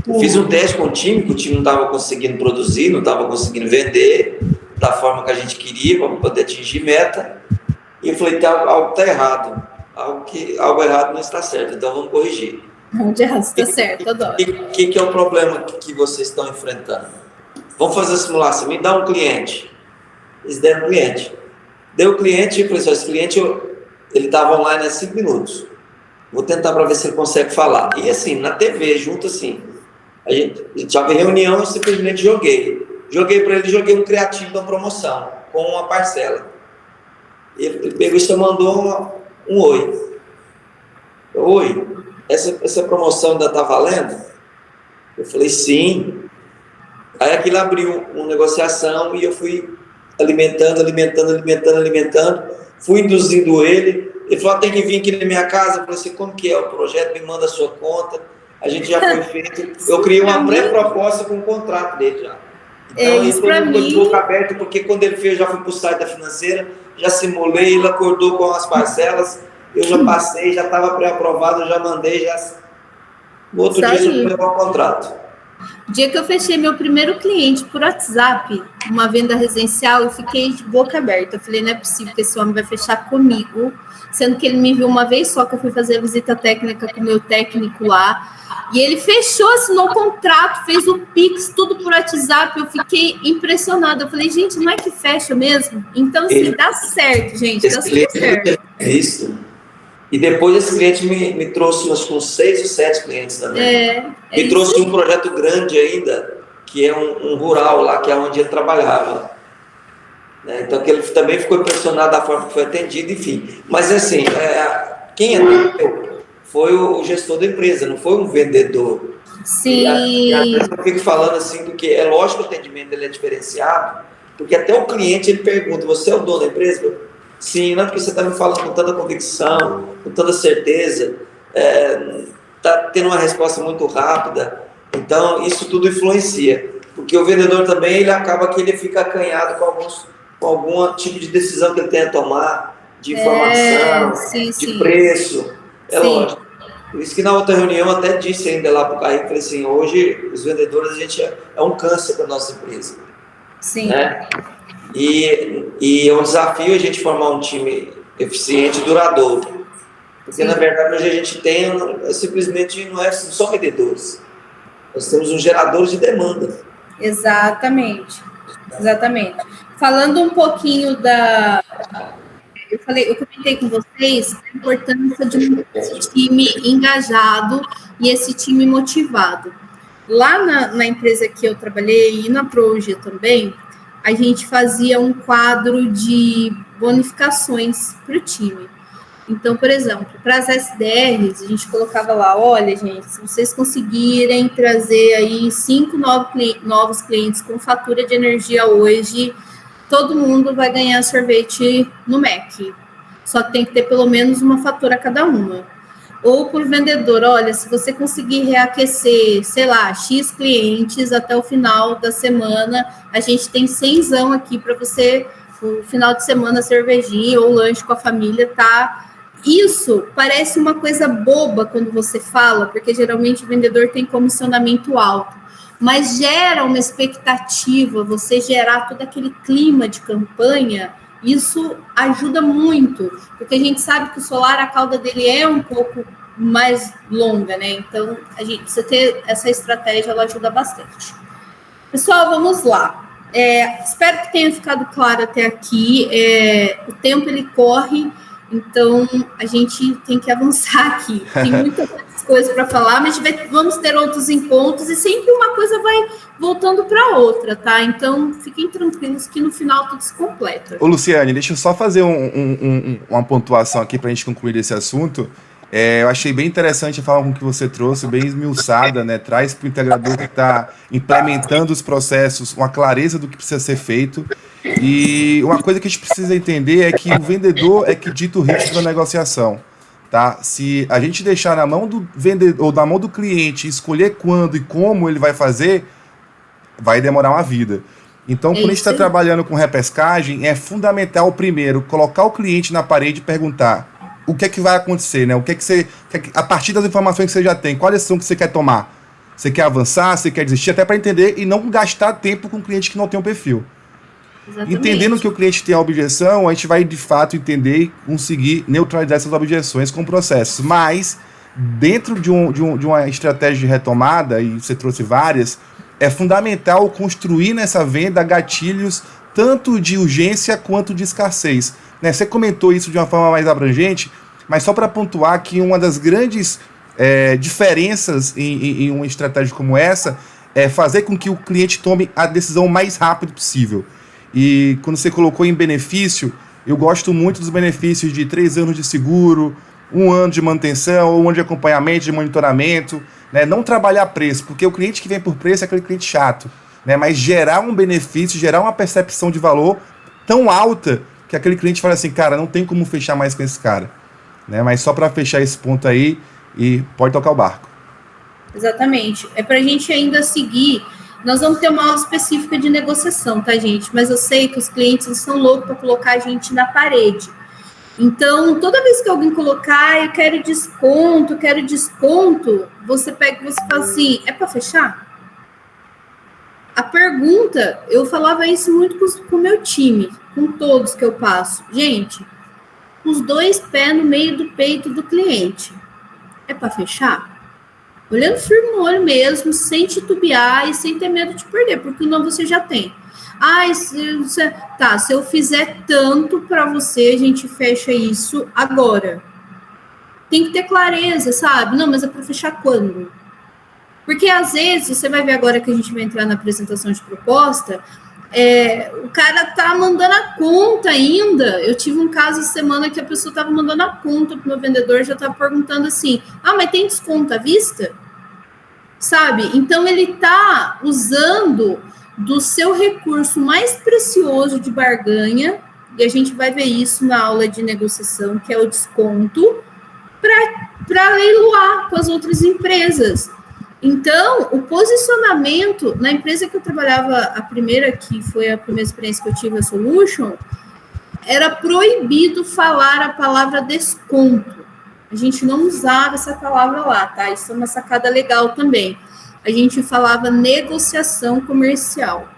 Eu fiz um teste com o time, que o time não estava conseguindo produzir, não estava conseguindo vender da forma que a gente queria, para poder atingir meta. E eu falei, algo está errado. Algo errado não está certo, então vamos corrigir. Onde errado está certo, adoro. E o que é o problema que vocês estão enfrentando? Vamos fazer a simulação. Me dá um cliente. eles deram o cliente. Deu o cliente, eu falei assim, esse cliente, ele estava online há 5 minutos. Vou tentar para ver se ele consegue falar. E assim, na TV, junto assim, a gente já em reunião, eu simplesmente joguei. Joguei para ele, joguei um criativo da promoção, com uma parcela. Ele pegou e só mandou um oi. Oi, essa promoção ainda está valendo? Eu falei, sim. Aí aquilo abriu uma negociação e eu fui alimentando. Fui induzindo ele. Ele falou, tem que vir aqui na minha casa. Eu falei assim, como que é o projeto? Me manda a sua conta. A gente já foi feito. Eu criei uma pré-proposta com o contrato dele já. Então, isso todo mundo ficou de boca aberta, porque quando ele fez, eu já fui para o site da financeira, já simulei, ele acordou com as parcelas, eu já passei, já estava pré-aprovado, já mandei, já... No outro dia, eu fui levar o contrato. O dia que eu fechei meu primeiro cliente por WhatsApp, uma venda residencial, eu fiquei de boca aberta. Eu falei, não é possível que esse homem vai fechar comigo, sendo que ele me viu uma vez só, que eu fui fazer a visita técnica com o meu técnico lá, e ele fechou, assinou o contrato, fez o Pix, tudo por WhatsApp. Eu fiquei impressionada. Eu falei, gente, não é que fecha mesmo? Então, assim, dá certo, gente, dá super certo. É isso. E depois esse cliente me trouxe uns 6 ou 7 clientes também. Me trouxe um projeto grande ainda, que é um rural lá, que é onde ele trabalhava. Né? Então, que ele também ficou impressionado da forma que foi atendido, enfim. Mas, assim, quem atendeu foi o gestor da empresa, não foi um vendedor. Sim. E às vezes eu fico falando assim, porque é lógico que o atendimento ele é diferenciado, porque até o cliente ele pergunta, você é o dono da empresa? Sim, não, porque você está me falando com tanta convicção, com tanta certeza, está tendo uma resposta muito rápida. Então, isso tudo influencia. Porque o vendedor também, ele acaba que ele fica acanhado com algum tipo de decisão que ele tem a tomar, de informação, de preço. É lógico. Por isso que na outra reunião eu até disse ainda lá para o Kaique, falei assim, hoje os vendedores, a gente é um câncer para a nossa empresa. Sim. Né? E é um desafio a gente formar um time eficiente e duradouro. Porque, na verdade, hoje a gente tem, simplesmente, não só vendedores. Nós temos um gerador de demanda. Exatamente. Falando um pouquinho eu comentei com vocês a importância de esse time engajado e esse time motivado. Lá na empresa que eu trabalhei e na Proge também, a gente fazia um quadro de bonificações para o time. Então, por exemplo, para as SDRs, a gente colocava lá, olha, gente, se vocês conseguirem trazer aí 5 novos clientes com fatura de energia hoje, todo mundo vai ganhar sorvete no MEC. Só que tem que ter pelo menos uma fatura cada uma. Ou por vendedor, olha, se você conseguir reaquecer, sei lá, X clientes até o final da semana, a gente tem 100zão aqui para você, no final de semana, cervejinha ou lanche com a família, tá? Isso parece uma coisa boba quando você fala, porque geralmente o vendedor tem comissionamento alto. Mas gera uma expectativa, você gerar todo aquele clima de campanha, isso ajuda muito, porque a gente sabe que o solar, a cauda dele é um pouco mais longa, né? Então, você ter essa estratégia, ela ajuda bastante. Pessoal, vamos lá. Espero que tenha ficado claro até aqui. O tempo, ele corre, então a gente tem que avançar aqui. Tem muitas coisas para falar, mas vamos ter outros encontros e sempre uma coisa vai voltando para outra, tá? Então, fiquem tranquilos que no final tudo se completa. Ô, Luciane, deixa eu só fazer uma pontuação aqui para a gente concluir esse assunto. Eu achei bem interessante a forma que você trouxe, bem esmiuçada, né? Traz para o integrador que está implementando os processos uma clareza do que precisa ser feito. E uma coisa que a gente precisa entender é que o vendedor é que dita o ritmo da negociação. Tá? Se a gente deixar na mão do vendedor ou na mão do cliente escolher quando e como ele vai fazer, vai demorar uma vida. Então, quando a gente está trabalhando com repescagem, é fundamental, primeiro, colocar o cliente na parede e perguntar o que é que vai acontecer, né? A partir das informações que você já tem, qual decisão que você quer tomar? Você quer avançar, você quer desistir, até para entender e não gastar tempo com cliente que não tem um perfil. Exatamente. Entendendo que o cliente tem a objeção, a gente vai de fato entender e conseguir neutralizar essas objeções com processos. Mas, dentro de uma estratégia de retomada, e você trouxe várias, é fundamental construir nessa venda gatilhos tanto de urgência quanto de escassez. Né? Você comentou isso de uma forma mais abrangente, mas só para pontuar que uma das grandes diferenças em uma estratégia como essa é fazer com que o cliente tome a decisão o mais rápido possível. E quando você colocou em benefício, eu gosto muito dos benefícios de 3 anos de seguro, 1 ano de manutenção, ou 1 ano de acompanhamento, de monitoramento, né? Não trabalhar preço, porque o cliente que vem por preço é aquele cliente chato, né? Mas gerar um benefício, gerar uma percepção de valor tão alta que aquele cliente fala assim, cara, não tem como fechar mais com esse cara. Né? Mas só para fechar esse ponto aí, e pode tocar o barco. Exatamente. É para a gente ainda seguir. Nós vamos ter uma aula específica de negociação, tá, gente? Mas eu sei que os clientes estão loucos para colocar a gente na parede. Então, toda vez que alguém colocar, eu quero desconto, você pega e você fala assim, é para fechar? A pergunta, eu falava isso muito com o meu time, com todos que eu passo. Gente, os 2 pés no meio do peito do cliente. É para fechar? Olhando firme no olho mesmo, sem titubear e sem ter medo de perder, porque não você já tem. Se eu fizer tanto para você, a gente fecha isso agora. Tem que ter clareza, sabe? Não, mas é para fechar quando? Porque às vezes, você vai ver agora que a gente vai entrar na apresentação de proposta, o cara tá mandando a conta ainda. Eu tive um caso essa semana que a pessoa tava mandando a conta pro meu vendedor, já tava perguntando assim, mas tem desconto à vista? Sabe? Então ele tá usando do seu recurso mais precioso de barganha, e a gente vai ver isso na aula de negociação, que é o desconto, para leiloar com as outras empresas. Então, o posicionamento, na empresa que eu trabalhava, a primeira, que foi a primeira experiência que eu tive, a Solution, era proibido falar a palavra desconto. A gente não usava essa palavra lá, tá? Isso é uma sacada legal também. A gente falava negociação comercial.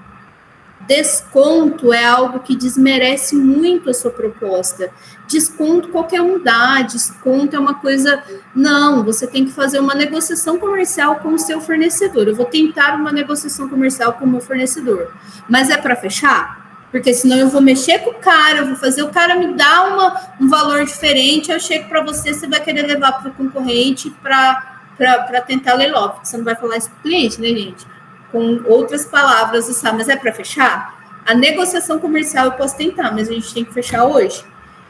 Desconto é algo que desmerece muito a sua proposta. Desconto qualquer um dá, desconto é uma coisa... Não, você tem que fazer uma negociação comercial com o seu fornecedor. Eu vou tentar uma negociação comercial com o meu fornecedor. Mas é para fechar? Porque senão eu vou mexer com o cara, eu vou fazer o cara me dar um valor diferente, eu chego para você, você vai querer levar para o concorrente para tentar leiloar, porque você não vai falar isso para o cliente, né, gente? Com outras palavras, sabe? Mas é para fechar? A negociação comercial eu posso tentar, mas a gente tem que fechar hoje.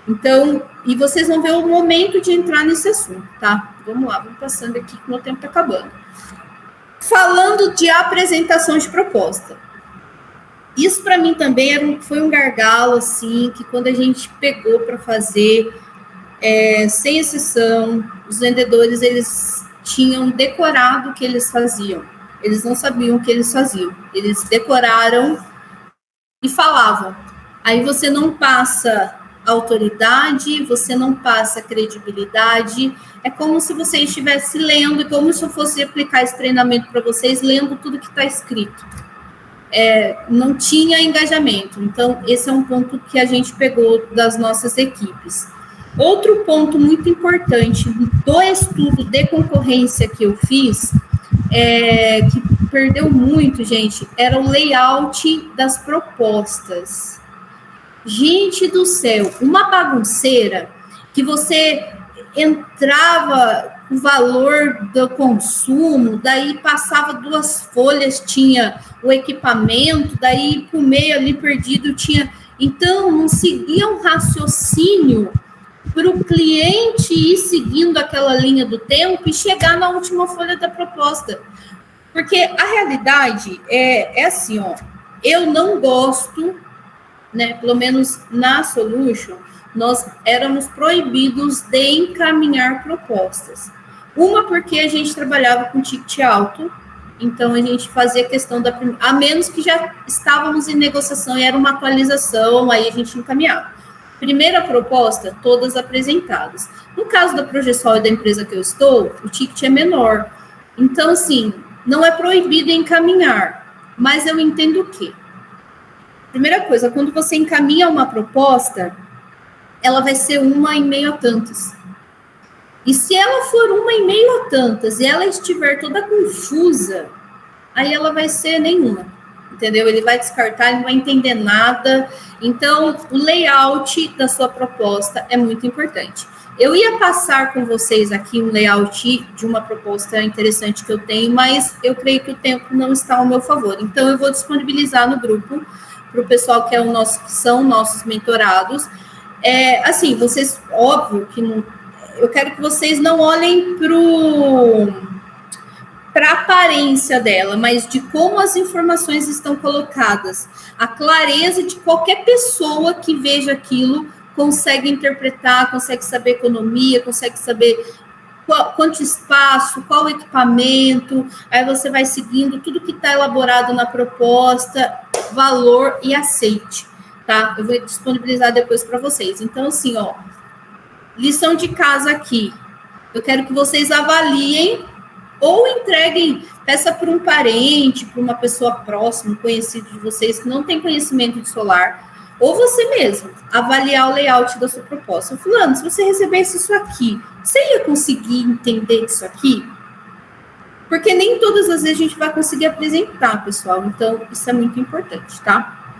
Então, e vocês vão ver o momento de entrar nesse assunto, tá? Vamos lá, vamos passando aqui que o meu tempo está acabando. Falando de apresentação de proposta. Isso para mim também foi um gargalo, assim, que quando a gente pegou para fazer, sem exceção, os vendedores, eles tinham decorado o que eles faziam. Eles não sabiam o que eles faziam. Eles decoraram e falavam. Aí você não passa autoridade, você não passa credibilidade. É como se você estivesse lendo, como se eu fosse aplicar esse treinamento para vocês, lendo tudo que está escrito. Não tinha engajamento. Então, esse é um ponto que a gente pegou das nossas equipes. Outro ponto muito importante do estudo de concorrência que eu fiz, que perdeu muito, gente, era o layout das propostas. Gente do céu, uma bagunceira que você entrava o valor do consumo, daí passava 2 folhas, tinha o equipamento, daí por meio ali perdido tinha... Então, não seguia um raciocínio para o cliente ir seguindo aquela linha do tempo e chegar na última folha da proposta. Porque a realidade é assim, ó, eu não gosto, né, pelo menos na Solution, nós éramos proibidos de encaminhar propostas. Uma, porque a gente trabalhava com ticket alto, então a gente fazia questão a menos que já estávamos em negociação e era uma atualização, aí a gente encaminhava. Primeira proposta, todas apresentadas. No caso da Progesol e da empresa que eu estou, o ticket é menor. Então, assim, não é proibido encaminhar, mas eu entendo o quê? Primeira coisa, quando você encaminha uma proposta, ela vai ser 1 em meio a tantas. E se ela for 1 em meio a tantas e ela estiver toda confusa, aí ela vai ser nenhuma. entendeu? Ele vai descartar, ele não vai entender nada. Então, o layout da sua proposta é muito importante. Eu ia passar com vocês aqui um layout de uma proposta interessante que eu tenho, mas eu creio que o tempo não está ao meu favor. Então, eu vou disponibilizar no grupo para o pessoal que são nossos mentorados. Assim, vocês, óbvio que não, eu quero que vocês não olhem para a aparência dela, mas de como as informações estão colocadas. A clareza de qualquer pessoa que veja aquilo consegue interpretar, consegue saber economia, consegue saber quanto espaço, qual equipamento, aí você vai seguindo tudo que está elaborado na proposta, valor e aceite, tá? Eu vou disponibilizar depois para vocês. Então, assim, ó, lição de casa aqui. Eu quero que vocês avaliem ou entreguem, peça para um parente, para uma pessoa próxima, conhecido de vocês, que não tem conhecimento de solar, ou você mesmo, avaliar o layout da sua proposta. Fulano, se você recebesse isso aqui, você ia conseguir entender isso aqui? Porque nem todas as vezes a gente vai conseguir apresentar, pessoal. Então, isso é muito importante, tá?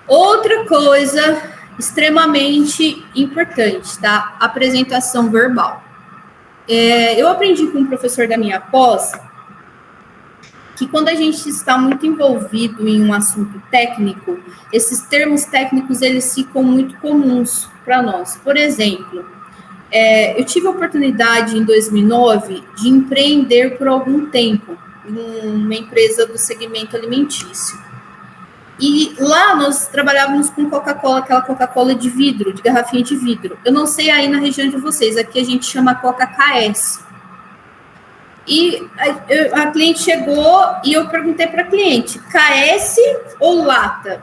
Outra coisa extremamente importante, tá? Apresentação verbal. Eu aprendi com um professor da minha pós que quando a gente está muito envolvido em um assunto técnico, esses termos técnicos, eles ficam muito comuns para nós. Por exemplo, eu tive a oportunidade, em 2009, de empreender por algum tempo em uma empresa do segmento alimentício. E lá nós trabalhávamos com Coca-Cola, aquela Coca-Cola de vidro, de garrafinha de vidro. Eu não sei aí na região de vocês, aqui a gente chama Coca KS. E a cliente chegou e eu perguntei para a cliente, KS ou lata?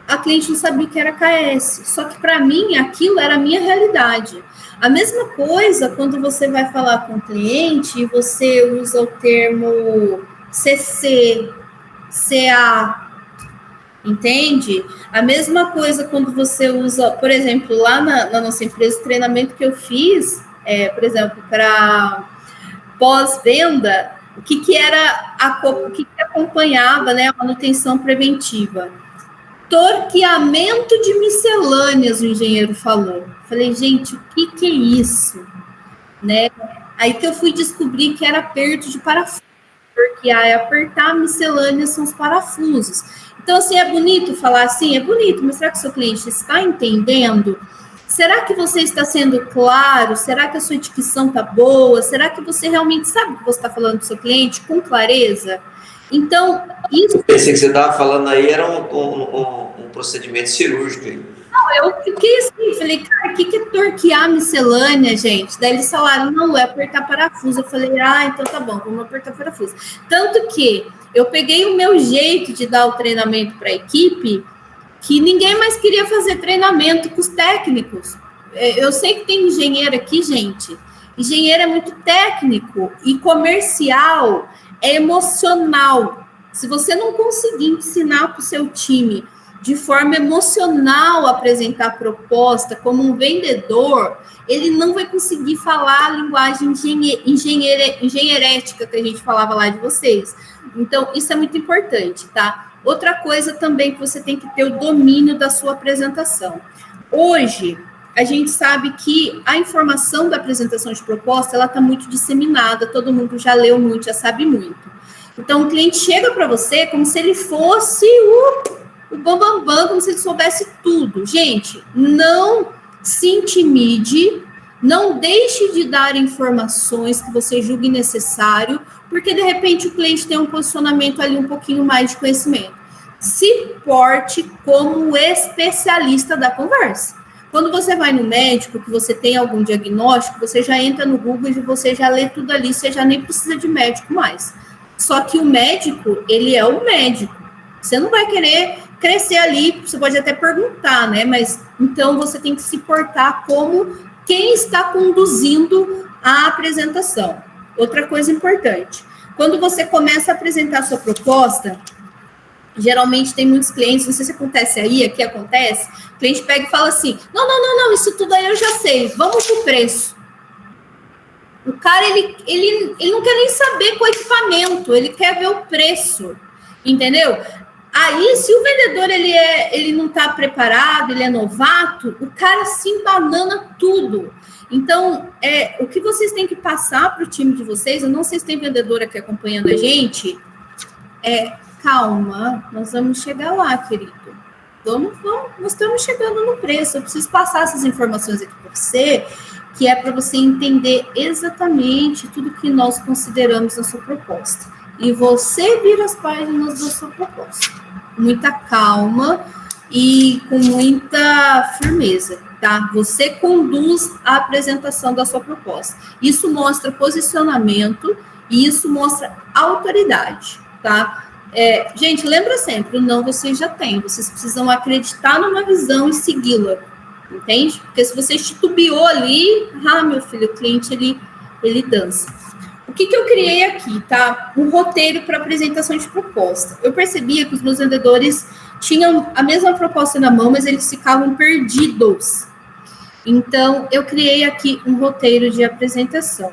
A cliente não sabia que era KS, só que para mim aquilo era a minha realidade. A mesma coisa quando você vai falar com o cliente e você usa o termo CC, CA, entende? A mesma coisa quando você usa, por exemplo, lá na nossa empresa, o treinamento que eu fiz, por exemplo, para pós-venda, o que acompanhava, né, a manutenção preventiva? Torqueamento de miscelâneas, o engenheiro falou. Falei, gente, o que é isso? Né? Aí que eu fui descobrir que era aperto de parafuso. Torquear é apertar, miscelâneas são os parafusos. Então, assim, é bonito falar assim? É bonito, mas será que o seu cliente está entendendo? Será que você está sendo claro? Será que a sua dicção está boa? Será que você realmente sabe o que você está falando para o seu cliente com clareza? Então, isso... Eu pensei que você estava falando aí, era um procedimento cirúrgico. Não, eu fiquei assim, falei, cara, o que é torquear miscelânea, gente? Daí eles falaram, não, é apertar parafuso. Eu falei, então tá bom, vamos apertar parafuso. Tanto que eu peguei o meu jeito de dar o treinamento para a equipe, que ninguém mais queria fazer treinamento com os técnicos. Eu sei que tem engenheiro aqui, gente. Engenheiro é muito técnico e comercial é emocional. Se você não conseguir ensinar para o seu time de forma emocional apresentar a proposta como um vendedor, ele não vai conseguir falar a linguagem engenheirética que a gente falava lá de vocês. Então, isso é muito importante, tá? Outra coisa também que você tem que ter o domínio da sua apresentação. Hoje, a gente sabe que a informação da apresentação de proposta, ela está muito disseminada, todo mundo já leu muito, já sabe muito. Então, o cliente chega para você como se ele fosse o bambambam, como se ele soubesse tudo. Gente, não se intimide, não deixe de dar informações que você julgue necessário, porque, de repente, o cliente tem um posicionamento ali um pouquinho mais de conhecimento. Se porte como especialista da conversa. Quando você vai no médico, que você tem algum diagnóstico, você já entra no Google e você já lê tudo ali, você já nem precisa de médico mais. Só que o médico, ele é o médico. Você não vai querer crescer ali, você pode até perguntar, né? Mas, então, você tem que se portar como quem está conduzindo a apresentação. Outra coisa importante, quando você começa a apresentar a sua proposta, geralmente tem muitos clientes, não sei se acontece aí, aqui acontece, o cliente pega e fala assim, não, isso tudo aí eu já sei, vamos pro preço. O cara, ele não quer nem saber qual equipamento, ele quer ver o preço, entendeu? Aí, se o vendedor ele não está preparado, ele é novato, o cara se embanana tudo. Então, o que vocês têm que passar para o time de vocês, eu não sei se tem vendedor aqui acompanhando a gente, calma, nós vamos chegar lá, querido. Vamos, nós estamos chegando no preço. Eu preciso passar essas informações aqui para você, que é para você entender exatamente tudo que nós consideramos na sua proposta. E você vira as páginas da sua proposta. Muita calma e com muita firmeza, tá? Você conduz a apresentação da sua proposta. Isso mostra posicionamento e isso mostra autoridade, tá? Gente, lembra sempre, o não vocês já têm. Vocês precisam acreditar numa visão e segui-la, entende? Porque se você titubeou ali, meu filho, o cliente, ele dança. O que eu criei aqui, tá? Um roteiro para apresentação de proposta. Eu percebia que os meus vendedores tinham a mesma proposta na mão, mas eles ficavam perdidos. Então, eu criei aqui um roteiro de apresentação.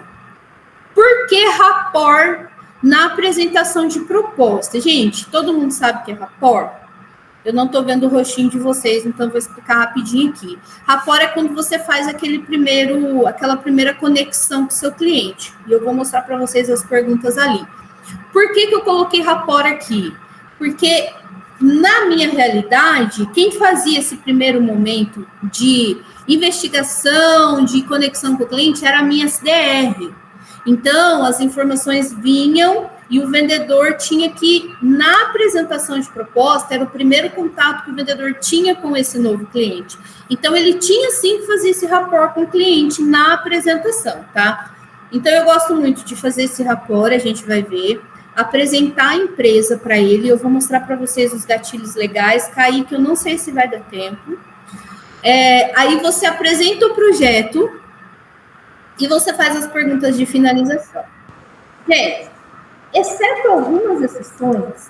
Por que rapport na apresentação de proposta? Gente, todo mundo sabe o que é rapport? Eu não estou vendo o rostinho de vocês, então vou explicar rapidinho aqui. Rapport é quando você faz aquela primeira conexão com o seu cliente. E eu vou mostrar para vocês as perguntas ali. Por que eu coloquei rapport aqui? Porque, na minha realidade, quem fazia esse primeiro momento de investigação, de conexão com o cliente, era a minha SDR. Então, as informações vinham e o vendedor tinha que, na apresentação de proposta, era o primeiro contato que o vendedor tinha com esse novo cliente. Então, ele tinha sim que fazer esse rapport com o cliente na apresentação, tá? Então, eu gosto muito de fazer esse rapport, a gente vai ver, apresentar a empresa para ele. Eu vou mostrar para vocês os gatilhos legais, Kaique, eu não sei se vai dar tempo. Aí você apresenta o projeto e você faz as perguntas de finalização. Gente, exceto algumas exceções,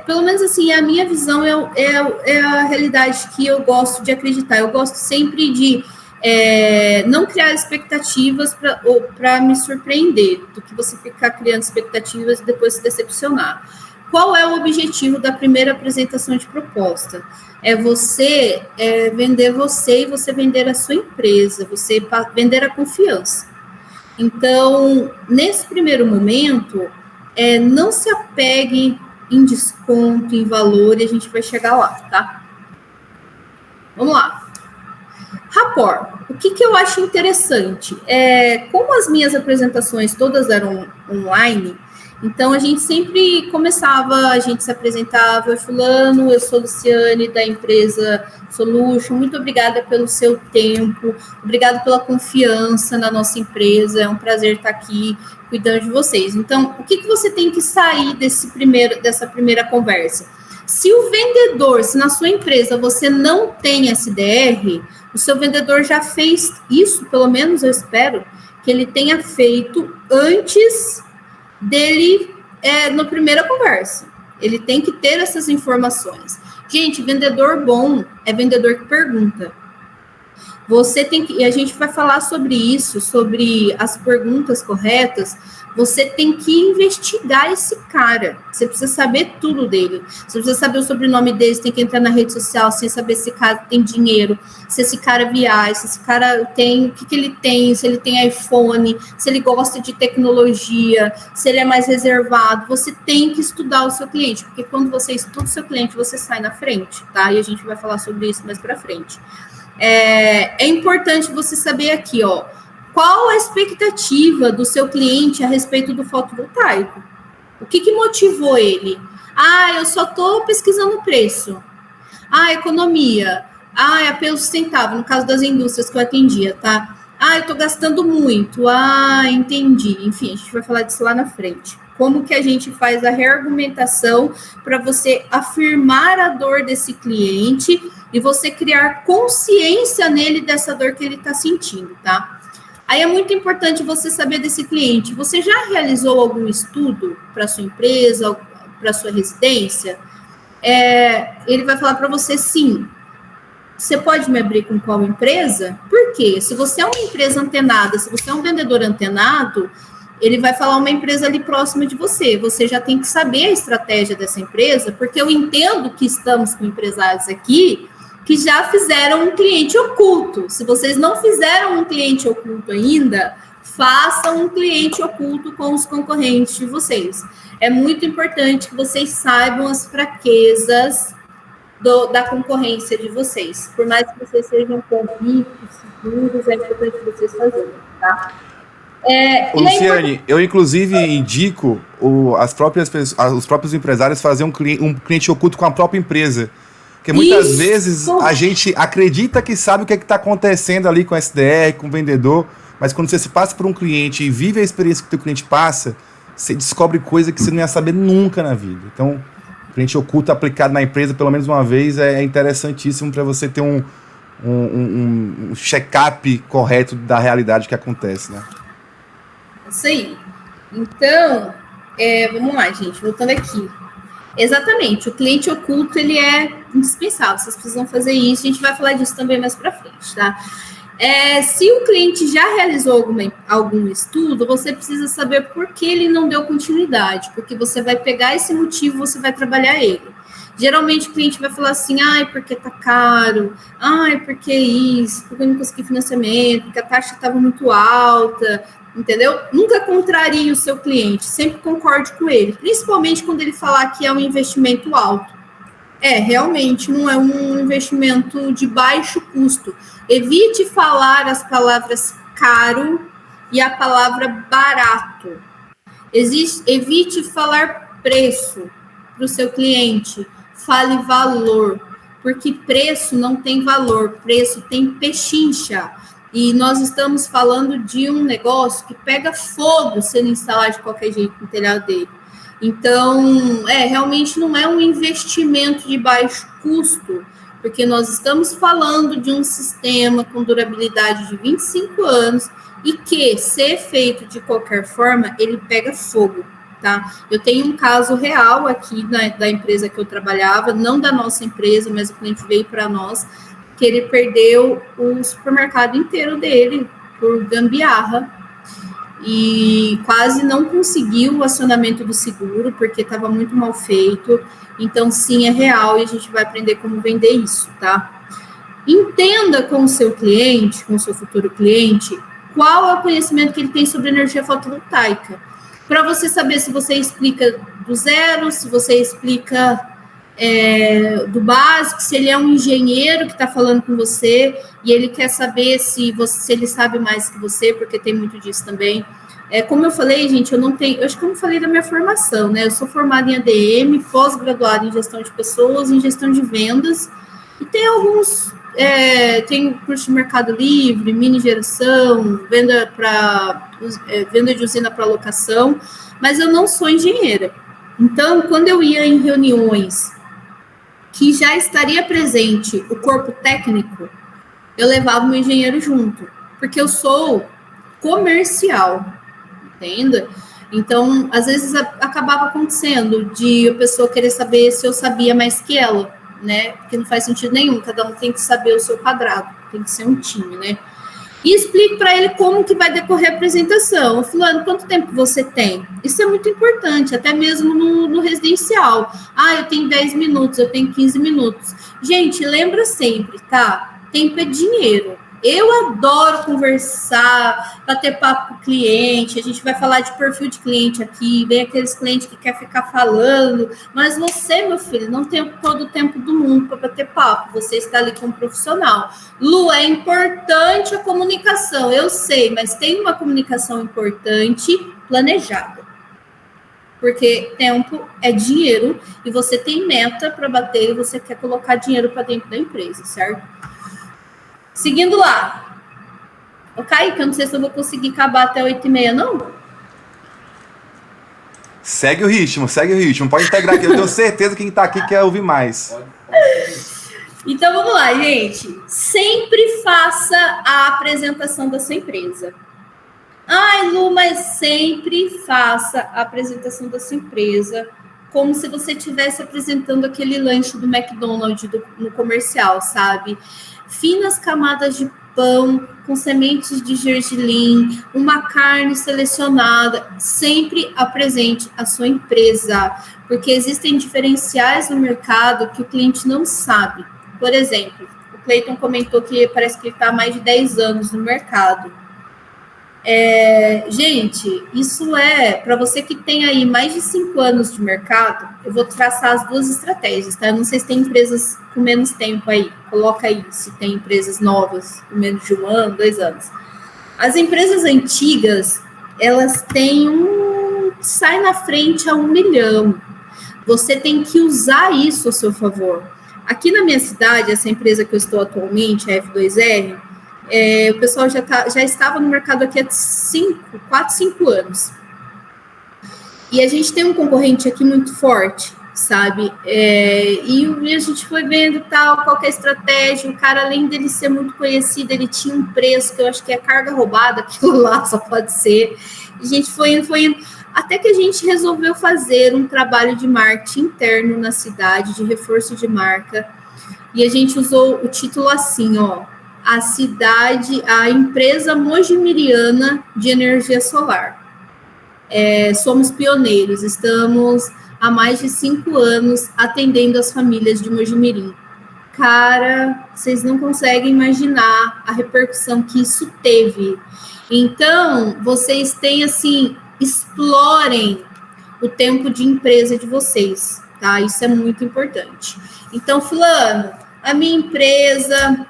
pelo menos assim, a minha visão é a realidade que eu gosto de acreditar. Eu gosto sempre de não criar expectativas para me surpreender, do que você ficar criando expectativas e depois se decepcionar. Qual é o objetivo da primeira apresentação de proposta? Você vender você e você vender a sua empresa, você vender a confiança. Então, nesse primeiro momento, não se apegue em desconto, em valor, e a gente vai chegar lá, tá? Vamos lá. Rapport. O que eu acho interessante? Como as minhas apresentações todas eram online, então a gente sempre começava, a gente se apresentava, fulano, eu sou Luciane, da empresa Solution, muito obrigada pelo seu tempo, obrigado pela confiança na nossa empresa, é um prazer estar aqui cuidando de vocês. Então, o que você tem que sair dessa primeira conversa? Se o vendedor, se na sua empresa você não tem SDR, o seu vendedor já fez isso, pelo menos eu espero, que ele tenha feito antes dele, na primeira conversa. Ele tem que ter essas informações. Gente, vendedor bom é vendedor que pergunta. Você tem que, e a gente vai falar sobre isso, sobre as perguntas corretas. Você tem que investigar esse cara. Você precisa saber tudo dele. Você precisa saber o sobrenome dele, você tem que entrar na rede social sem saber se esse cara tem dinheiro, se esse cara viaja, se esse cara tem, o que ele tem, se ele tem iPhone, se ele gosta de tecnologia, se ele é mais reservado. Você tem que estudar o seu cliente, porque quando você estuda o seu cliente, você sai na frente, tá? E a gente vai falar sobre isso mais pra frente. É importante você saber aqui, ó, qual a expectativa do seu cliente a respeito do fotovoltaico? O que motivou ele? Eu só estou pesquisando o preço. Economia. Apelo sustentável, no caso das indústrias que eu atendia, tá? Eu estou gastando muito. Entendi. Enfim, a gente vai falar disso lá na frente. Como que a gente faz a reargumentação para você afirmar a dor desse cliente e você criar consciência nele dessa dor que ele está sentindo, tá? Aí é muito importante você saber desse cliente. Você já realizou algum estudo para sua empresa, para sua residência? Ele vai falar para você sim. você pode me abrir com qual empresa? Por quê? Se você é uma empresa antenada, se você é um vendedor antenado, ele vai falar uma empresa ali próxima de você. Você já tem que saber a estratégia dessa empresa, porque eu entendo que estamos com empresários aqui que já fizeram um cliente oculto. Se vocês não fizeram um cliente oculto ainda, façam um cliente oculto com os concorrentes de vocês. É muito importante que vocês saibam as fraquezas da concorrência de vocês. Por mais que vocês sejam convictos, seguros, é importante vocês fazerem, tá? Luciane, eu inclusive indico os próprios empresários fazer um cliente oculto com a própria empresa. Porque muitas vezes a gente acredita que sabe o que está acontecendo ali com o SDR, com o vendedor, mas quando você se passa por um cliente e vive a experiência que o teu cliente passa, você descobre coisa que você não ia saber nunca na vida. Então, cliente oculto aplicado na empresa pelo menos uma vez é interessantíssimo para você ter um check-up correto da realidade que acontece, né? Isso aí. Então, vamos lá, gente, voltando aqui. Exatamente, o cliente oculto, ele é indispensável, vocês precisam fazer isso, a gente vai falar disso também mais para frente, tá? Se o cliente já realizou algum estudo, você precisa saber por que ele não deu continuidade, porque você vai pegar esse motivo, você vai trabalhar ele. Geralmente o cliente vai falar assim, porque tá caro, porque isso, porque eu não consegui financiamento, porque a taxa estava muito alta, entendeu? Nunca contrarie o seu cliente, sempre concorde com ele, principalmente quando ele falar que é um investimento alto. Realmente não é um investimento de baixo custo. Evite falar as palavras caro e a palavra barato. Evite falar preço para o seu cliente. Fale valor, porque preço não tem valor, preço tem pechincha. E nós estamos falando de um negócio que pega fogo se ele instalar de qualquer jeito no telhado dele. Então, realmente não é um investimento de baixo custo, porque nós estamos falando de um sistema com durabilidade de 25 anos e que, se feito de qualquer forma, ele pega fogo, tá? Eu tenho um caso real aqui da empresa que eu trabalhava, não da nossa empresa, mas o cliente veio para nós, que ele perdeu o supermercado inteiro dele por gambiarra e quase não conseguiu o acionamento do seguro, porque estava muito mal feito. Então, sim, é real e a gente vai aprender como vender isso, tá? Entenda com o seu cliente, com o seu futuro cliente, qual é o conhecimento que ele tem sobre energia fotovoltaica. Para você saber se você explica do zero, se você explica do básico, se ele é um engenheiro que está falando com você e ele quer saber se ele sabe mais que você, porque tem muito disso também. Como eu falei, gente, eu acho que eu não falei da minha formação, né? Eu sou formada em ADM, pós-graduada em gestão de pessoas, em gestão de vendas, e tem alguns, tem curso de Mercado Livre, mini geração, venda de usina para locação, mas eu não sou engenheira. Então, quando eu ia em reuniões que já estaria presente o corpo técnico, eu levava um engenheiro junto, porque eu sou comercial, entenda? Então, às vezes acabava acontecendo de a pessoa querer saber se eu sabia mais que ela, né? Porque não faz sentido nenhum, cada um tem que saber o seu quadrado, tem que ser um time, né? E explique para ele como que vai decorrer a apresentação. Fulano, quanto tempo você tem? Isso é muito importante, até mesmo no residencial. Eu tenho 10 minutos, eu tenho 15 minutos. Gente, lembra sempre, tá? Tempo é dinheiro. Eu adoro conversar, bater papo com o cliente, a gente vai falar de perfil de cliente aqui, vem aqueles clientes que quer ficar falando, mas você, meu filho, não tem todo o tempo do mundo para bater papo, você está ali como profissional. Lu, é importante a comunicação, eu sei, mas tem uma comunicação importante planejada. Porque tempo é dinheiro e você tem meta para bater e você quer colocar dinheiro para dentro da empresa, certo? Seguindo lá. Kaique, eu não sei se eu vou conseguir acabar até 8h30, não? Segue o ritmo. Pode integrar aqui. Eu tenho certeza que quem tá aqui quer ouvir mais. Então, vamos lá, gente. Sempre faça a apresentação da sua empresa. Lu, mas sempre faça a apresentação da sua empresa como se você estivesse apresentando aquele lanche do McDonald's no comercial, sabe? Finas camadas de pão com sementes de gergelim, uma carne selecionada, sempre apresente a sua empresa, porque existem diferenciais no mercado que o cliente não sabe. Por exemplo, o Cleiton comentou que parece que ele está há mais de 10 anos no mercado. Gente, isso para você que tem aí mais de 5 anos de mercado, eu vou traçar as duas estratégias, tá? Eu não sei se tem empresas com menos tempo aí, coloca aí se tem empresas novas com menos de 1 ano, 2 anos. As empresas antigas, elas têm sai na frente a 1 milhão. Você tem que usar isso a seu favor. Aqui na minha cidade, essa empresa que eu estou atualmente, a F2R, o pessoal já estava no mercado aqui há 4, 5 anos. E a gente tem um concorrente aqui muito forte, sabe? E a gente foi vendo qual que é a estratégia. O cara, além dele ser muito conhecido, ele tinha um preço que eu acho que é carga roubada, aquilo lá só pode ser. E a gente foi indo, até que a gente resolveu fazer um trabalho de marketing interno na cidade, de reforço de marca. E a gente usou o título assim, ó. A empresa mojimiriana de energia solar. Somos pioneiros, estamos há mais de 5 anos atendendo as famílias de Mojimirim. Cara, vocês não conseguem imaginar a repercussão que isso teve. Então, vocês têm, assim, explorem o tempo de empresa de vocês, tá? Isso é muito importante. Então, fulano, a minha empresa...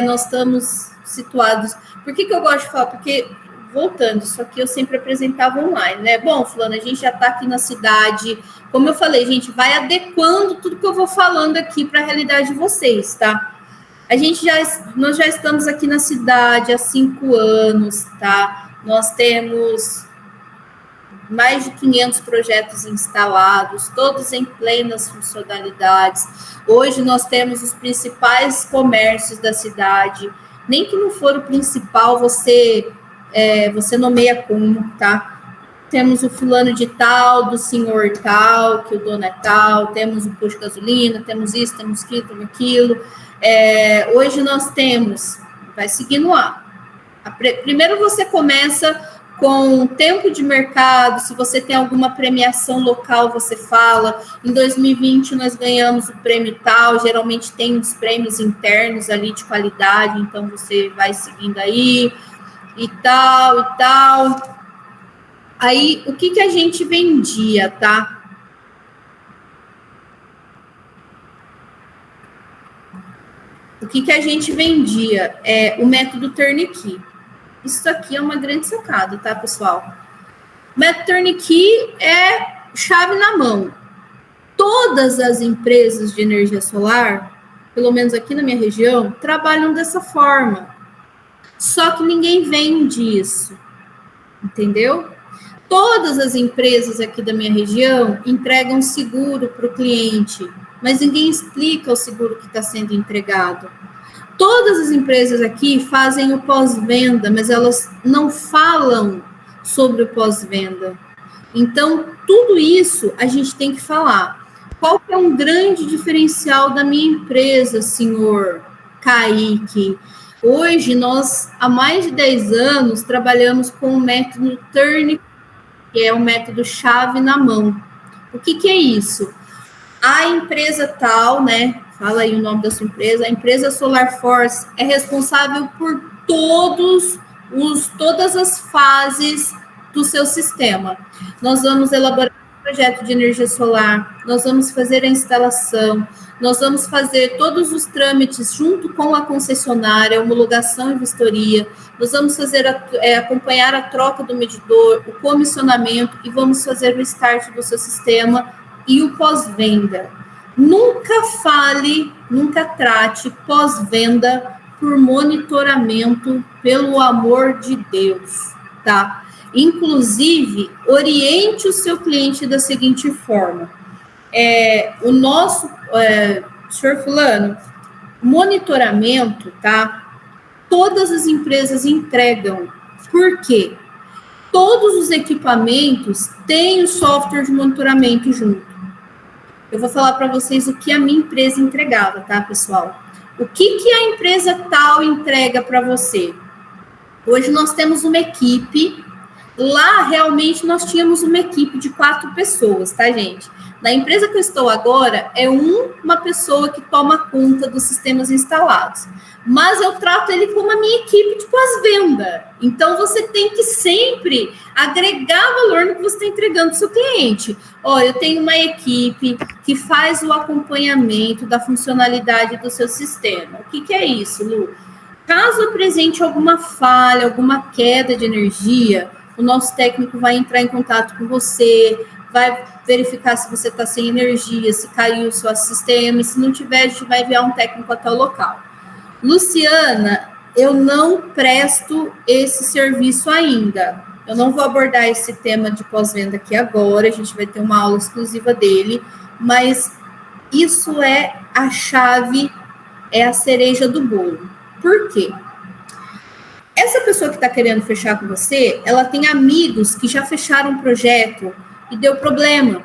nós estamos situados... Por que eu gosto de falar? Porque, voltando, isso aqui eu sempre apresentava online, né? Bom, fulano, a gente já está aqui na cidade. Como eu falei, gente, vai adequando tudo que eu vou falando aqui para a realidade de vocês, tá? Nós já estamos aqui na cidade há 5 anos, tá? Nós temos mais de 500 projetos instalados, todos em plenas funcionalidades. Hoje nós temos os principais comércios da cidade. Nem que não for o principal, você nomeia como, tá? Temos o fulano de tal, do senhor tal, que o dono é tal, temos o posto de gasolina, temos isso, temos aquilo. Hoje nós temos, vai seguindo lá. Primeiro você começa com tempo de mercado, se você tem alguma premiação local, você fala. Em 2020, nós ganhamos o prêmio tal, geralmente tem uns prêmios internos ali de qualidade, então você vai seguindo aí, e tal. Aí, o que a gente vendia, tá? O que a gente vendia? O método Turnkey. Isso aqui é uma grande sacada, tá, pessoal? Método Turnkey é chave na mão. Todas as empresas de energia solar, pelo menos aqui na minha região, trabalham dessa forma. Só que ninguém vende isso, entendeu? Todas as empresas aqui da minha região entregam seguro para o cliente, mas ninguém explica o seguro que está sendo entregado. Todas as empresas aqui fazem o pós-venda, mas elas não falam sobre o pós-venda. Então, tudo isso a gente tem que falar. Qual que é um grande diferencial da minha empresa, senhor Kaique? Hoje, nós, há mais de 10 anos, trabalhamos com o método Turnkey, que é o método chave na mão. O que é isso? A empresa tal, né? Fala aí o nome da sua empresa. A empresa Solar Force é responsável por todas as fases do seu sistema. Nós vamos elaborar um projeto de energia solar, nós vamos fazer a instalação, nós vamos fazer todos os trâmites junto com a concessionária, homologação e vistoria, nós vamos fazer acompanhar a troca do medidor, o comissionamento e vamos fazer o start do seu sistema e o pós-venda. Nunca trate pós-venda por monitoramento, pelo amor de Deus, tá? Inclusive, oriente o seu cliente da seguinte forma. O nosso, senhor fulano, monitoramento, tá? Todas as empresas entregam. Por quê? Todos os equipamentos têm o software de monitoramento junto. eu vou falar para vocês o que a minha empresa entregava, tá, pessoal? O que a empresa tal entrega para você? Hoje nós temos uma equipe, lá realmente nós tínhamos uma equipe de 4 pessoas, tá, gente? Na empresa que eu estou agora, é uma pessoa que toma conta dos sistemas instalados. Mas eu trato ele como a minha equipe de pós-venda. Então, você tem que sempre agregar valor no que você está entregando para o seu cliente. Eu tenho uma equipe que faz o acompanhamento da funcionalidade do seu sistema. O que é isso, Lu? Caso apresente alguma falha, alguma queda de energia, o nosso técnico vai entrar em contato com você, vai verificar se você está sem energia, se caiu o seu sistema, e se não tiver, a gente vai enviar um técnico até o local. Luciana, eu não presto esse serviço ainda. Eu não vou abordar esse tema de pós-venda aqui agora, a gente vai ter uma aula exclusiva dele, mas isso é a chave, é a cereja do bolo. Por quê? Essa pessoa que está querendo fechar com você, ela tem amigos que já fecharam um projeto e deu problema.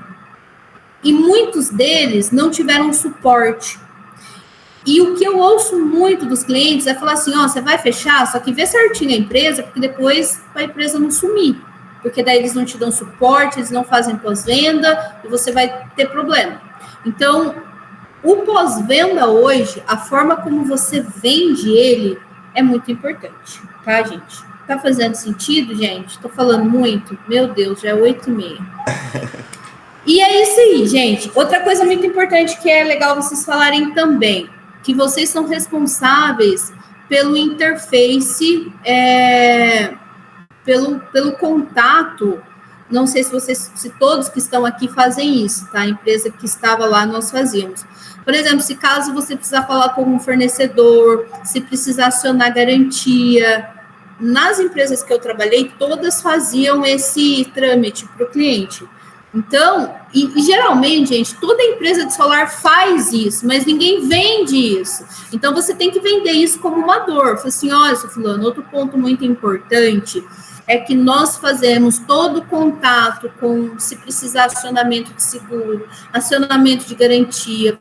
E muitos deles não tiveram suporte. E o que eu ouço muito dos clientes é falar assim, você vai fechar, só que vê certinho a empresa, porque depois a empresa não sumir. Porque daí eles não te dão suporte, eles não fazem pós-venda e você vai ter problema. Então, o pós-venda hoje, a forma como você vende ele é muito importante, tá, gente? Tá fazendo sentido, gente? Tô falando muito? Meu Deus, já é 8h30. E é isso aí, gente. Outra coisa muito importante que é legal vocês falarem também, que vocês são responsáveis pelo interface, pelo contato. Não sei se todos que estão aqui fazem isso, tá? A empresa que estava lá, nós fazíamos. Por exemplo, se caso você precisar falar com um fornecedor, se precisar acionar garantia, nas empresas que eu trabalhei, todas faziam esse trâmite para o cliente. Então, e geralmente, gente, toda empresa de solar faz isso, mas ninguém vende isso. Então, você tem que vender isso como uma dor. Fala assim, olha, seu fulano, outro ponto muito importante é que nós fazemos todo o contato com, se precisar, acionamento de seguro, acionamento de garantia.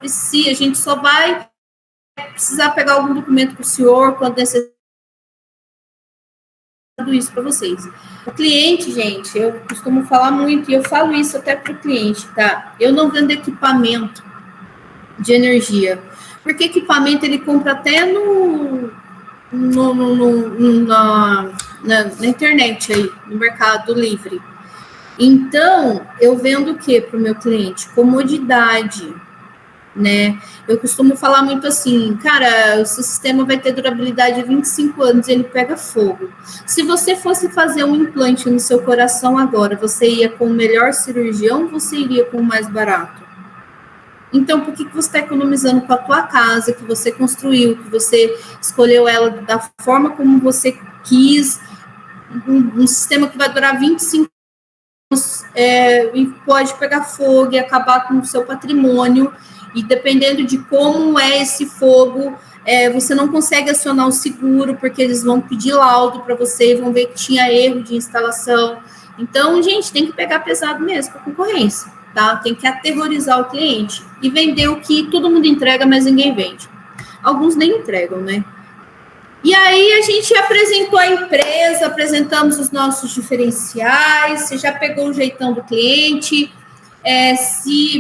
Se a gente só vai precisar pegar algum documento para o senhor quando necessário, tudo isso para vocês. O cliente, gente, eu costumo falar muito, e eu falo isso até para o cliente, tá? Eu não vendo equipamento de energia, porque equipamento ele compra até na internet aí, no Mercado Livre. Então, eu vendo o que para o meu cliente? Comodidade, né? Eu costumo falar muito assim, cara, o seu sistema vai ter durabilidade de 25 anos e ele pega fogo. Se você fosse fazer um implante no seu coração agora, você ia com o melhor cirurgião ou você iria com o mais barato? Então, por que você está economizando com a tua casa, que você construiu, que você escolheu ela da forma como você quis, um sistema que vai durar 25 anos e pode pegar fogo e acabar com o seu patrimônio, e dependendo de como é esse fogo, você não consegue acionar o seguro, porque eles vão pedir laudo para você e vão ver que tinha erro de instalação. Então, gente, tem que pegar pesado mesmo com a concorrência, tá? Tem que aterrorizar o cliente e vender o que todo mundo entrega, mas ninguém vende. Alguns nem entregam, né? E aí a gente apresentou a empresa, apresentamos os nossos diferenciais, você já pegou o jeitão do cliente,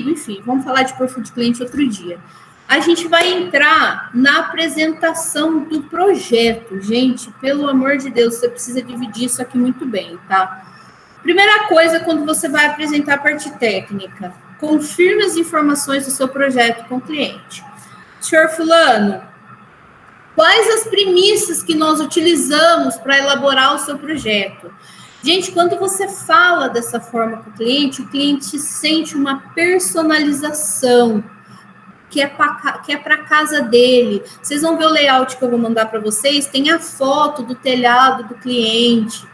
enfim, vamos falar de perfil de cliente outro dia. A gente vai entrar na apresentação do projeto. Gente, pelo amor de Deus, você precisa dividir isso aqui muito bem, tá? Primeira coisa, quando você vai apresentar a parte técnica, confirme as informações do seu projeto com o cliente. Senhor fulano, quais as premissas que nós utilizamos para elaborar o seu projeto? Gente, quando você fala dessa forma com o cliente sente uma personalização que é para a casa dele. Vocês vão ver o layout que eu vou mandar para vocês, tem a foto do telhado do cliente.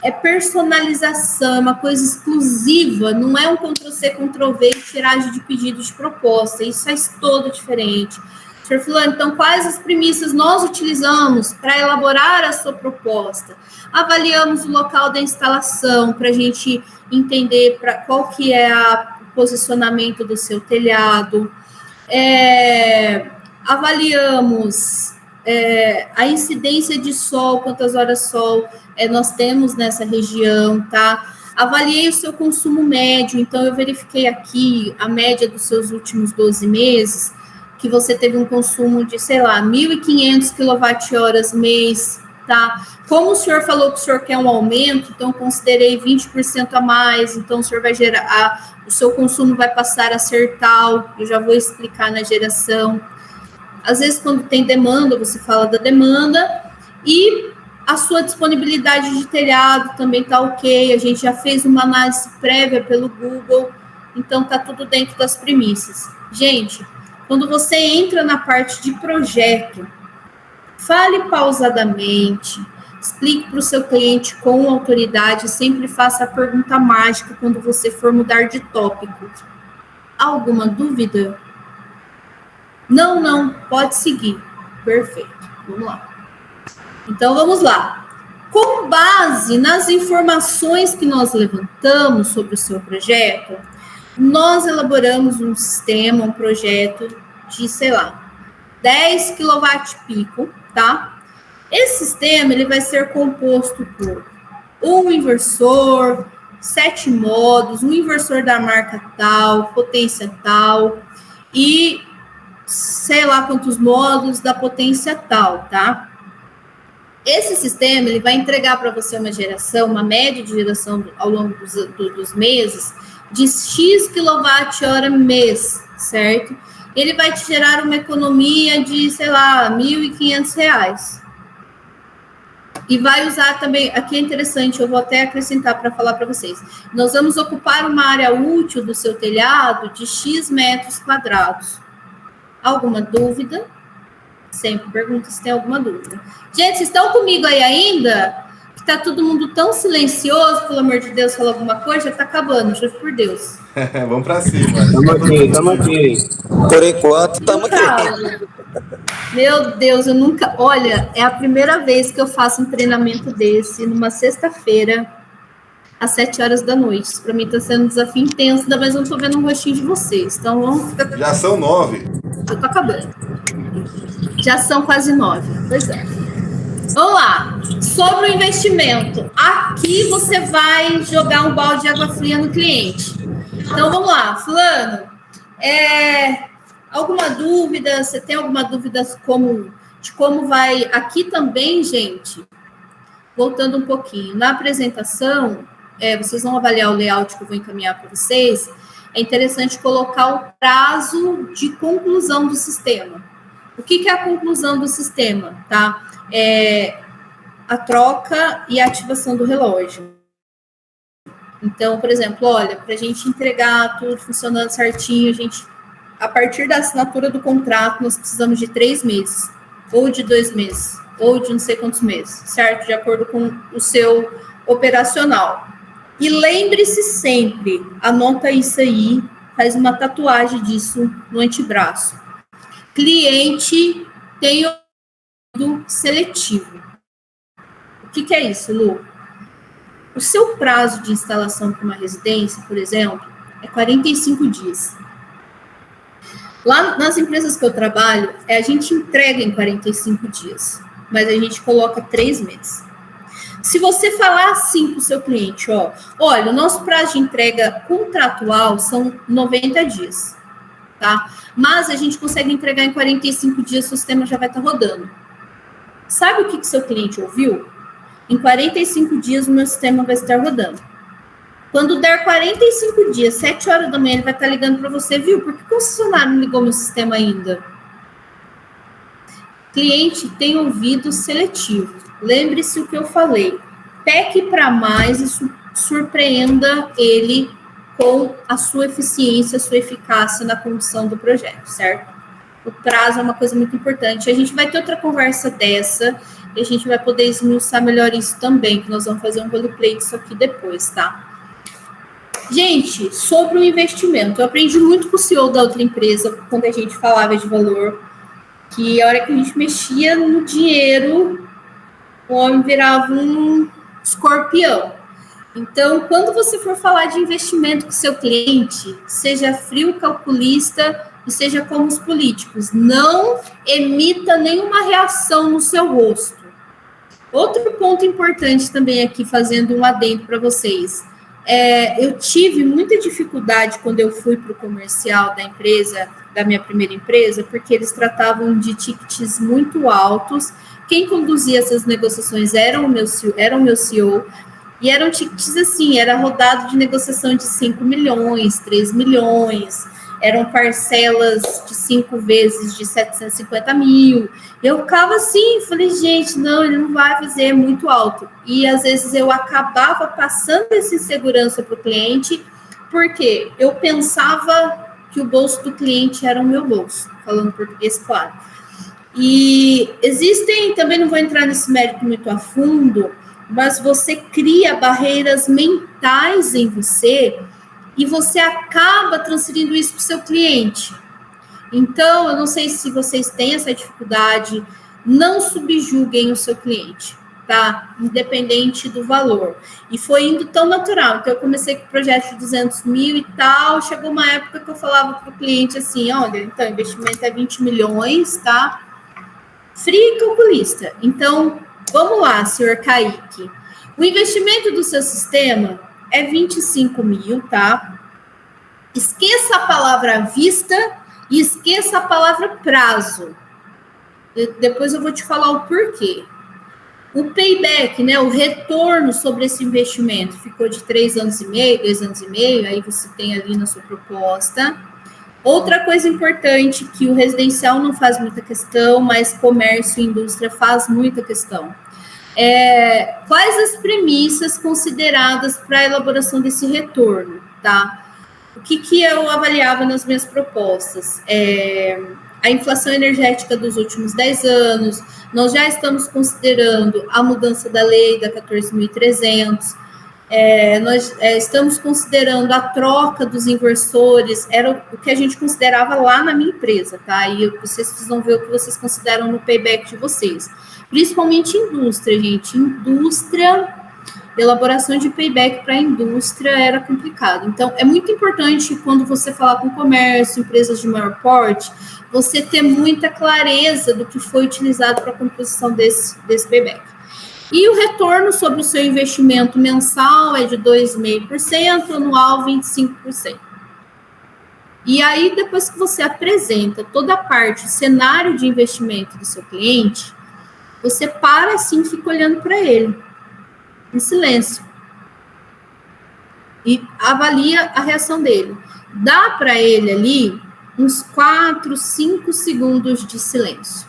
É personalização, é uma coisa exclusiva, não é um Ctrl-C, Ctrl-V e tiragem de pedido de proposta. Isso faz todo diferente. Senhor fulano, então, quais as premissas nós utilizamos para elaborar a sua proposta? Avaliamos o local da instalação para a gente entender qual que é o posicionamento do seu telhado, avaliamos a incidência de sol, quantas horas sol nós temos nessa região, tá? Avaliei o seu consumo médio, então eu verifiquei aqui a média dos seus últimos 12 meses, que você teve um consumo de, sei lá, 1.500 kWh mês, tá? Como o senhor falou que o senhor quer um aumento, então considerei 20% a mais, então o senhor vai gerar, o seu consumo vai passar a ser tal, eu já vou explicar na geração. Às vezes, quando tem demanda, você fala da demanda, e a sua disponibilidade de telhado também está ok, a gente já fez uma análise prévia pelo Google, então está tudo dentro das premissas. Gente, quando você entra na parte de projeto, fale pausadamente, explique para o seu cliente com autoridade, sempre faça a pergunta mágica quando você for mudar de tópico. Alguma dúvida? Não, pode seguir. Perfeito, vamos lá. Então, vamos lá. Com base nas informações que nós levantamos sobre o seu projeto, nós elaboramos um sistema, um projeto de, sei lá, 10 kW-pico, tá? Esse sistema, ele vai ser composto por um inversor, 7 modos, um inversor da marca tal, potência tal, e sei lá quantos modos da potência tal, tá? Esse sistema, ele vai entregar para você uma média de geração ao longo dos meses de X kWh mês, certo? Ele vai te gerar uma economia de, sei lá, R$ 1.500. E vai usar também, aqui é interessante, eu vou até acrescentar para falar para vocês. Nós vamos ocupar uma área útil do seu telhado de X metros quadrados. Alguma dúvida? Sempre pergunto se tem alguma dúvida. Gente, vocês estão comigo aí ainda? Que tá todo mundo tão silencioso, pelo amor de Deus, fala alguma coisa, já tá acabando, juro por Deus. Vamos pra cima. Estamos aqui. Por enquanto, estamos aqui. Meu Deus, eu nunca... Olha, é a primeira vez que eu faço um treinamento desse, numa sexta-feira, às 7 horas da noite. Isso pra mim tá sendo um desafio intenso, ainda mais eu não tô vendo um rostinho de vocês. Então, vamos ficar... Já são 9. Eu tô acabando. Já são quase 9. Pois é. Vamos lá. Sobre o investimento. Aqui você vai jogar um balde de água fria no cliente. Então, vamos lá. Fulano, alguma dúvida? Você tem alguma dúvida de como vai... Aqui também, gente, voltando um pouquinho. Na apresentação, vocês vão avaliar o layout que eu vou encaminhar para vocês. É interessante colocar o prazo de conclusão do sistema. O que é a conclusão do sistema, tá? A troca e a ativação do relógio. Então, por exemplo, olha, para a gente entregar tudo funcionando certinho, a partir da assinatura do contrato, nós precisamos de 3 meses, ou de 2 meses, ou de não sei quantos meses, certo? De acordo com o seu operacional. E lembre-se sempre, anota isso aí, faz uma tatuagem disso no antebraço. Cliente tem ouvido seletivo. O que é isso, Lu? O seu prazo de instalação para uma residência, por exemplo, é 45 dias. Lá nas empresas que eu trabalho, a gente entrega em 45 dias, mas a gente coloca 3 meses. Se você falar assim para o seu cliente, olha, o nosso prazo de entrega contratual são 90 dias. Tá? Mas a gente consegue entregar em 45 dias, o sistema já vai estar rodando. Sabe o que seu cliente ouviu? Em 45 dias o meu sistema vai estar rodando. Quando der 45 dias, 7 horas da manhã, ele vai estar ligando para você, viu? Por que o concessionário não ligou meu sistema ainda? Cliente tem ouvido seletivo. Lembre-se o que eu falei. Peque para mais e surpreenda ele com a sua eficiência, a sua eficácia na condução do projeto, certo? O prazo é uma coisa muito importante. A gente vai ter outra conversa dessa e a gente vai poder esmiuçar melhor isso também, que nós vamos fazer um roleplay disso aqui depois, tá? Gente, sobre o investimento, eu aprendi muito com o CEO da outra empresa, quando a gente falava de valor, que a hora que a gente mexia no dinheiro, o homem virava um escorpião. Então, quando você for falar de investimento com seu cliente, seja frio, calculista e seja como os políticos, não emita nenhuma reação no seu rosto. Outro ponto importante também aqui, fazendo um adendo para vocês, eu tive muita dificuldade quando eu fui para o comercial da empresa, da minha primeira empresa, porque eles tratavam de tickets muito altos. Quem conduzia essas negociações era o meu CEO, e eram tickets assim, era rodado de negociação de 5 milhões, 3 milhões, eram parcelas de 5 vezes de 750 mil. Eu ficava assim, falei, gente, não, ele não vai fazer, é muito alto. E às vezes eu acabava passando essa insegurança para o cliente, porque eu pensava que o bolso do cliente era o meu bolso, falando português claro. E existem, também não vou entrar nesse mérito muito a fundo, mas você cria barreiras mentais em você e você acaba transferindo isso para o seu cliente. Então, eu não sei se vocês têm essa dificuldade, não subjuguem o seu cliente, tá? Independente do valor. E foi indo tão natural. Então, eu comecei com o projeto de 200 mil e tal, chegou uma época que eu falava para o cliente assim, olha, então, o investimento é 20 milhões, tá? Frio e calculista. Então, vamos lá, senhor Kaique. O investimento do seu sistema é 25 mil, tá? Esqueça a palavra à vista e esqueça a palavra prazo. Depois eu vou te falar o porquê. O payback, né, o retorno sobre esse investimento ficou de 3 anos e meio, 2 anos e meio, aí você tem ali na sua proposta. Outra coisa importante que o residencial não faz muita questão, mas comércio e indústria faz muita questão. Quais as premissas consideradas para a elaboração desse retorno, tá? O que eu avaliava nas minhas propostas? A inflação energética dos últimos 10 anos, nós já estamos considerando a mudança da lei da 14.300, nós estamos considerando a troca dos inversores, era o que a gente considerava lá na minha empresa, tá? E vocês precisam ver o que vocês consideram no payback de vocês. Principalmente indústria, gente. Indústria, elaboração de payback para a indústria era complicado. Então, é muito importante quando você falar com comércio, empresas de maior porte, você ter muita clareza do que foi utilizado para a composição desse payback. E o retorno sobre o seu investimento mensal é de 2,5%, anual 25%. E aí, depois que você apresenta toda a parte, cenário de investimento do seu cliente, você para assim, fica olhando para ele, em silêncio. E avalia a reação dele. Dá para ele ali uns 4, 5 segundos de silêncio.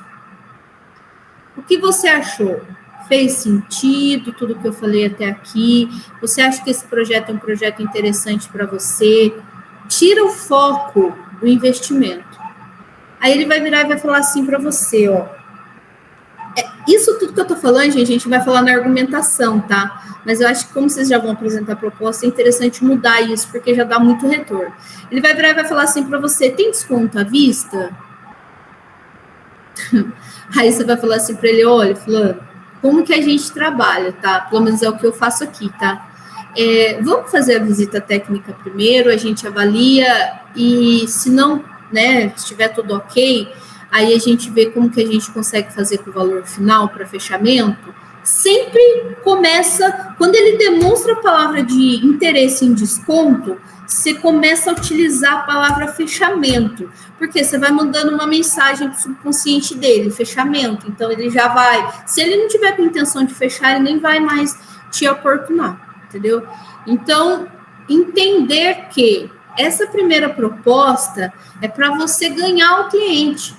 O que você achou? Fez sentido tudo que eu falei até aqui? Você acha que esse projeto é um projeto interessante para você? Tira o foco do investimento. Aí ele vai virar e vai falar assim para você, ó. Isso tudo que eu tô falando, gente, a gente vai falar na argumentação, tá? Mas eu acho que como vocês já vão apresentar a proposta, é interessante mudar isso, porque já dá muito retorno. Ele vai virar e vai falar assim para você, tem desconto à vista? Aí você vai falar assim para ele, olha, fulano, como que a gente trabalha, tá? Pelo menos é o que eu faço aqui, tá? Vamos fazer a visita técnica primeiro, a gente avalia e se não, né, se estiver tudo ok, aí a gente vê como que a gente consegue fazer com o valor final para fechamento. Sempre começa, quando ele demonstra a palavra de interesse em desconto, você começa a utilizar a palavra fechamento, porque você vai mandando uma mensagem para o subconsciente dele, fechamento, então ele já vai, se ele não tiver com intenção de fechar, ele nem vai mais te oportunar, entendeu? Então, entender que essa primeira proposta é para você ganhar o cliente,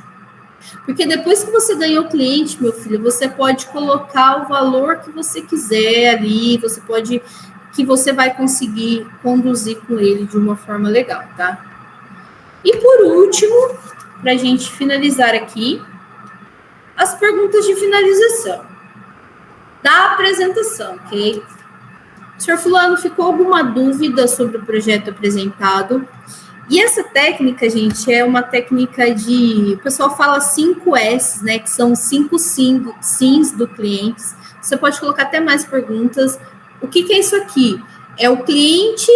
porque depois que você ganhou o cliente, meu filho, você pode colocar o valor que você quiser ali, que você vai conseguir conduzir com ele de uma forma legal, tá? E por último, para a gente finalizar aqui, as perguntas de finalização da apresentação, ok? Senhor fulano, ficou alguma dúvida sobre o projeto apresentado? E essa técnica, gente, é uma técnica o pessoal fala 5 S, né, que são 5 sims do cliente. Você pode colocar até mais perguntas. O que é isso aqui? É o cliente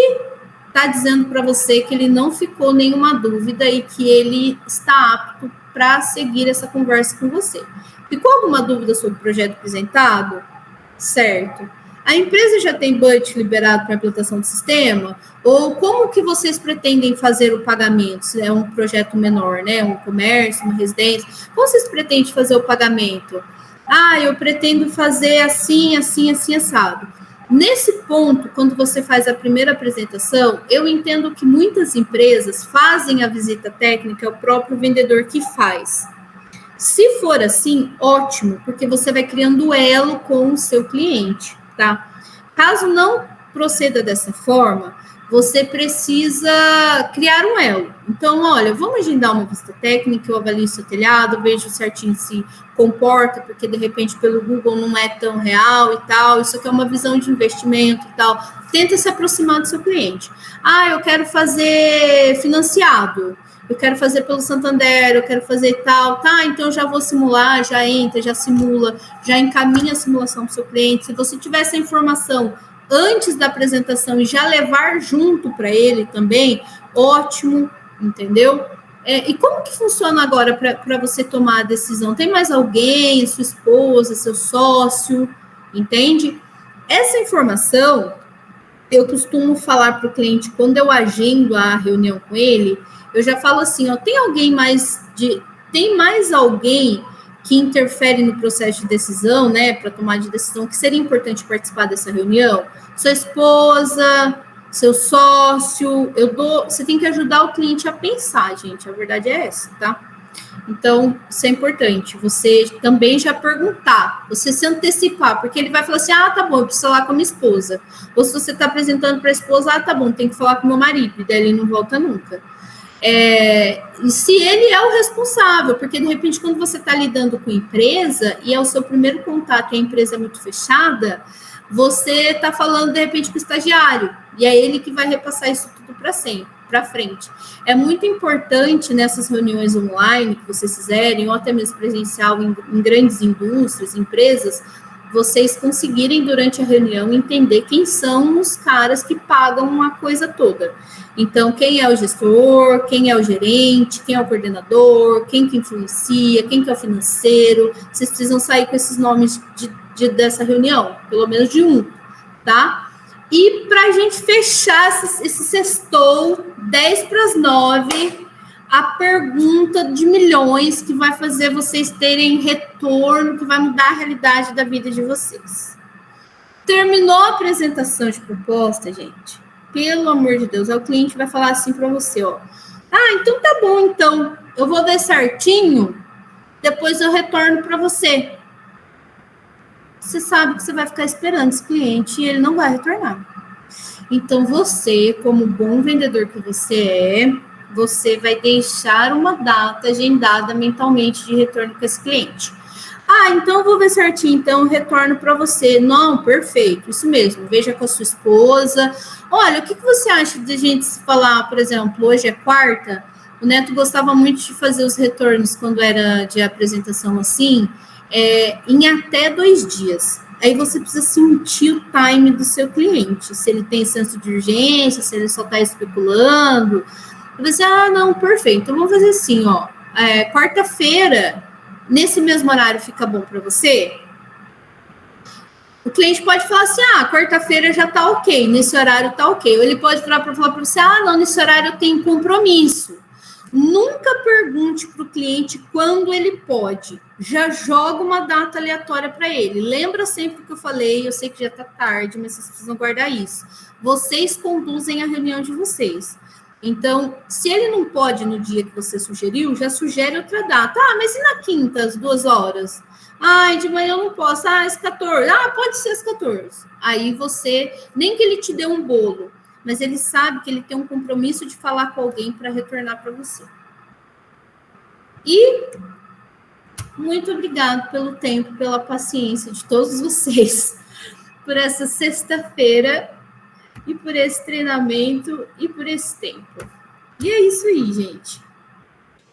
está dizendo para você que ele não ficou nenhuma dúvida e que ele está apto para seguir essa conversa com você. Ficou alguma dúvida sobre o projeto apresentado? Certo. A empresa já tem budget liberado para a implantação do sistema? Ou como que vocês pretendem fazer o pagamento? Se é um projeto menor, né? Um comércio, uma residência. Como vocês pretendem fazer o pagamento? Eu pretendo fazer assim, assim, assim, assado. Nesse ponto, quando você faz a primeira apresentação, eu entendo que muitas empresas fazem a visita técnica, é o próprio vendedor que faz. Se for assim, ótimo, porque você vai criando elo com o seu cliente, tá? Caso não proceda dessa forma, você precisa criar um elo. Então, olha, vamos agendar uma visita técnica, eu avalio seu telhado, vejo certinho se comporta, porque de repente pelo Google não é tão real e tal, isso aqui é uma visão de investimento e tal. Tenta se aproximar do seu cliente. Eu quero fazer financiado, eu quero fazer pelo Santander, eu quero fazer tal, tá? Então eu já vou simular, já entra, já simula, já encaminha a simulação para o seu cliente. Se você tiver essa informação antes da apresentação e já levar junto para ele também, ótimo, entendeu? E como que funciona agora para você tomar a decisão? Tem mais alguém, sua esposa, seu sócio, entende? Essa informação, eu costumo falar para o cliente, quando eu agendo a reunião com ele, eu já falo assim, tem mais alguém que interfere no processo de decisão, né, para tomar de decisão, que seria importante participar dessa reunião? Sua esposa, seu sócio, você tem que ajudar o cliente a pensar, gente, a verdade é essa, tá? Então, isso é importante, você também já perguntar, você se antecipar, porque ele vai falar assim, tá bom, eu preciso falar com a minha esposa. Ou se você está apresentando para a esposa, tá bom, tem que falar com o meu marido, e daí ele não volta nunca. E se ele é o responsável, porque de repente quando você está lidando com empresa e é o seu primeiro contato e a empresa é muito fechada, você está falando de repente com o estagiário e é ele que vai repassar isso tudo para frente. É muito importante nessas reuniões online que vocês fizerem, ou até mesmo presencial em grandes indústrias, empresas, vocês conseguirem durante a reunião entender quem são os caras que pagam a coisa toda. Então, quem é o gestor, quem é o gerente, quem é o coordenador, quem que influencia, quem que é o financeiro. Vocês precisam sair com esses nomes dessa reunião, pelo menos de um, tá? E para a gente fechar esse sextou, 10:09, a pergunta de milhões que vai fazer vocês terem retorno, que vai mudar a realidade da vida de vocês. Terminou a apresentação de proposta, gente? Pelo amor de Deus, o cliente vai falar assim para você, então tá bom, então, eu vou ver certinho, depois eu retorno para você. Você sabe que você vai ficar esperando esse cliente e ele não vai retornar. Então, você, como bom vendedor que você vai deixar uma data agendada mentalmente de retorno com esse cliente. Então eu vou ver certinho, então eu retorno para você. Não, perfeito, isso mesmo, veja com a sua esposa. Olha, o que você acha de a gente falar, por exemplo, hoje é quarta, o Neto gostava muito de fazer os retornos quando era de apresentação assim, em até 2 dias. Aí você precisa sentir o time do seu cliente, se ele tem senso de urgência, se ele só está especulando. Você, não, perfeito, então vamos fazer assim, quarta-feira, nesse mesmo horário fica bom para você? O cliente pode falar assim, quarta-feira já tá ok, nesse horário tá ok. Ou ele pode falar para você, não, nesse horário eu tenho compromisso. Nunca pergunte para o cliente quando ele pode. Já joga uma data aleatória para ele. Lembra sempre o que eu falei, eu sei que já tá tarde, mas vocês precisam guardar isso. Vocês conduzem a reunião de vocês. Então, se ele não pode no dia que você sugeriu, já sugere outra data. Mas e na quinta, às 2 horas? De manhã eu não posso. Às 14. Pode ser às 14. Aí você, nem que ele te dê um bolo, mas ele sabe que ele tem um compromisso de falar com alguém para retornar para você. E muito obrigado pelo tempo, pela paciência de todos vocês, por essa sexta-feira, e por esse treinamento, e por esse tempo. E é isso aí, gente.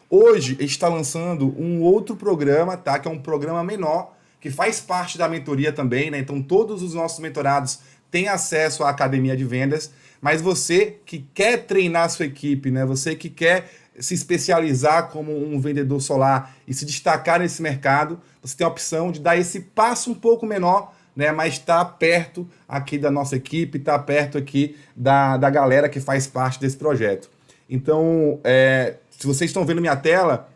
Hoje, a gente está lançando um outro programa, tá? Que é um programa menor, que faz parte da mentoria também, né? Então, todos os nossos mentorados tem acesso à academia de vendas, mas você que quer treinar a sua equipe, né? Você que quer se especializar como um vendedor solar e se destacar nesse mercado, você tem a opção de dar esse passo um pouco menor, né? Mas está perto aqui da nossa equipe, está perto aqui da galera que faz parte desse projeto. Então, se vocês estão vendo minha tela,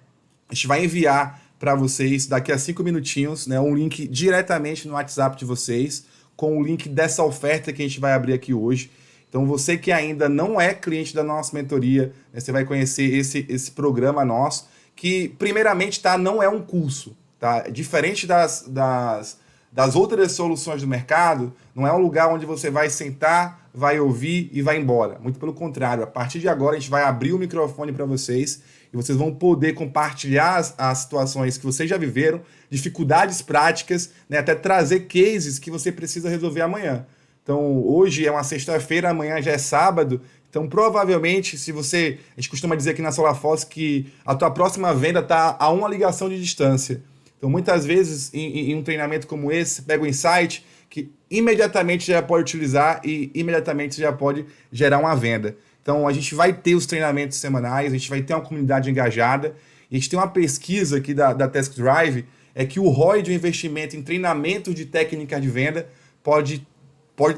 a gente vai enviar para vocês daqui a 5 minutinhos, né, um link diretamente no WhatsApp de vocês, com o link dessa oferta que a gente vai abrir aqui hoje. Então, você que ainda não é cliente da nossa mentoria, né, você vai conhecer esse programa nosso, que primeiramente, tá, não é um curso, tá? Diferente das outras soluções do mercado, não é um lugar onde você vai sentar, vai ouvir e vai embora. Muito pelo contrário, a partir de agora a gente vai abrir o microfone para vocês e vocês vão poder compartilhar as situações que vocês já viveram, dificuldades práticas, né, até trazer cases que você precisa resolver amanhã. Então, hoje é uma sexta-feira, amanhã já é sábado, então provavelmente, a gente costuma dizer aqui na SolarForce que a tua próxima venda está a uma ligação de distância. Então, muitas vezes, em um treinamento como esse, você pega um insight que imediatamente já pode utilizar e imediatamente já pode gerar uma venda. Então, a gente vai ter os treinamentos semanais, a gente vai ter uma comunidade engajada, e a gente tem uma pesquisa aqui da Task Drive, é que o ROI de um investimento em treinamento de técnica de venda pode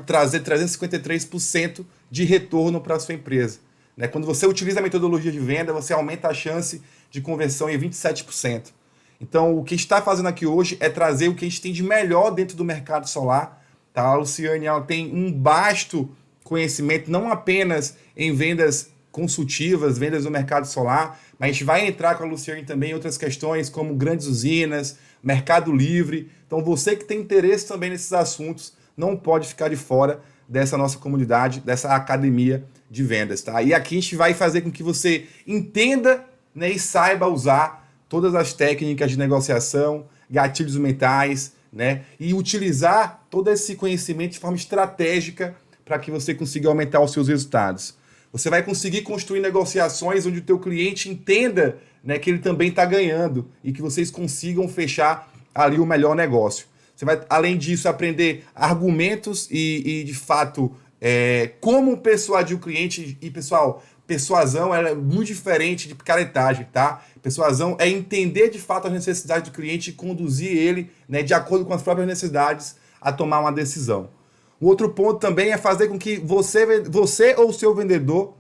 trazer 353% de retorno para a sua empresa. Né? Quando você utiliza a metodologia de venda, você aumenta a chance de conversão em 27%. Então, o que a gente está fazendo aqui hoje é trazer o que a gente tem de melhor dentro do mercado solar. Tá? A Luciane, ela tem um vasto conhecimento, não apenas em vendas consultivas, vendas no mercado solar, mas a gente vai entrar com a Luciane também em outras questões, como grandes usinas, mercado livre. Então, você que tem interesse também nesses assuntos, não pode ficar de fora dessa nossa comunidade, dessa academia de vendas. Tá? E aqui a gente vai fazer com que você entenda, né, e saiba usar todas as técnicas de negociação, gatilhos mentais, né, e utilizar todo esse conhecimento de forma estratégica para que você consiga aumentar os seus resultados. Você vai conseguir construir negociações onde o teu cliente entenda, né, que ele também está ganhando e que vocês consigam fechar ali o melhor negócio. Você vai, além disso, aprender argumentos e de fato, como persuadir o cliente. E, pessoal, persuasão é muito diferente de picaretagem, tá? Persuasão é entender de fato as necessidades do cliente e conduzir ele, né, de acordo com as próprias necessidades a tomar uma decisão. O outro ponto também é fazer com que você ou o seu vendedor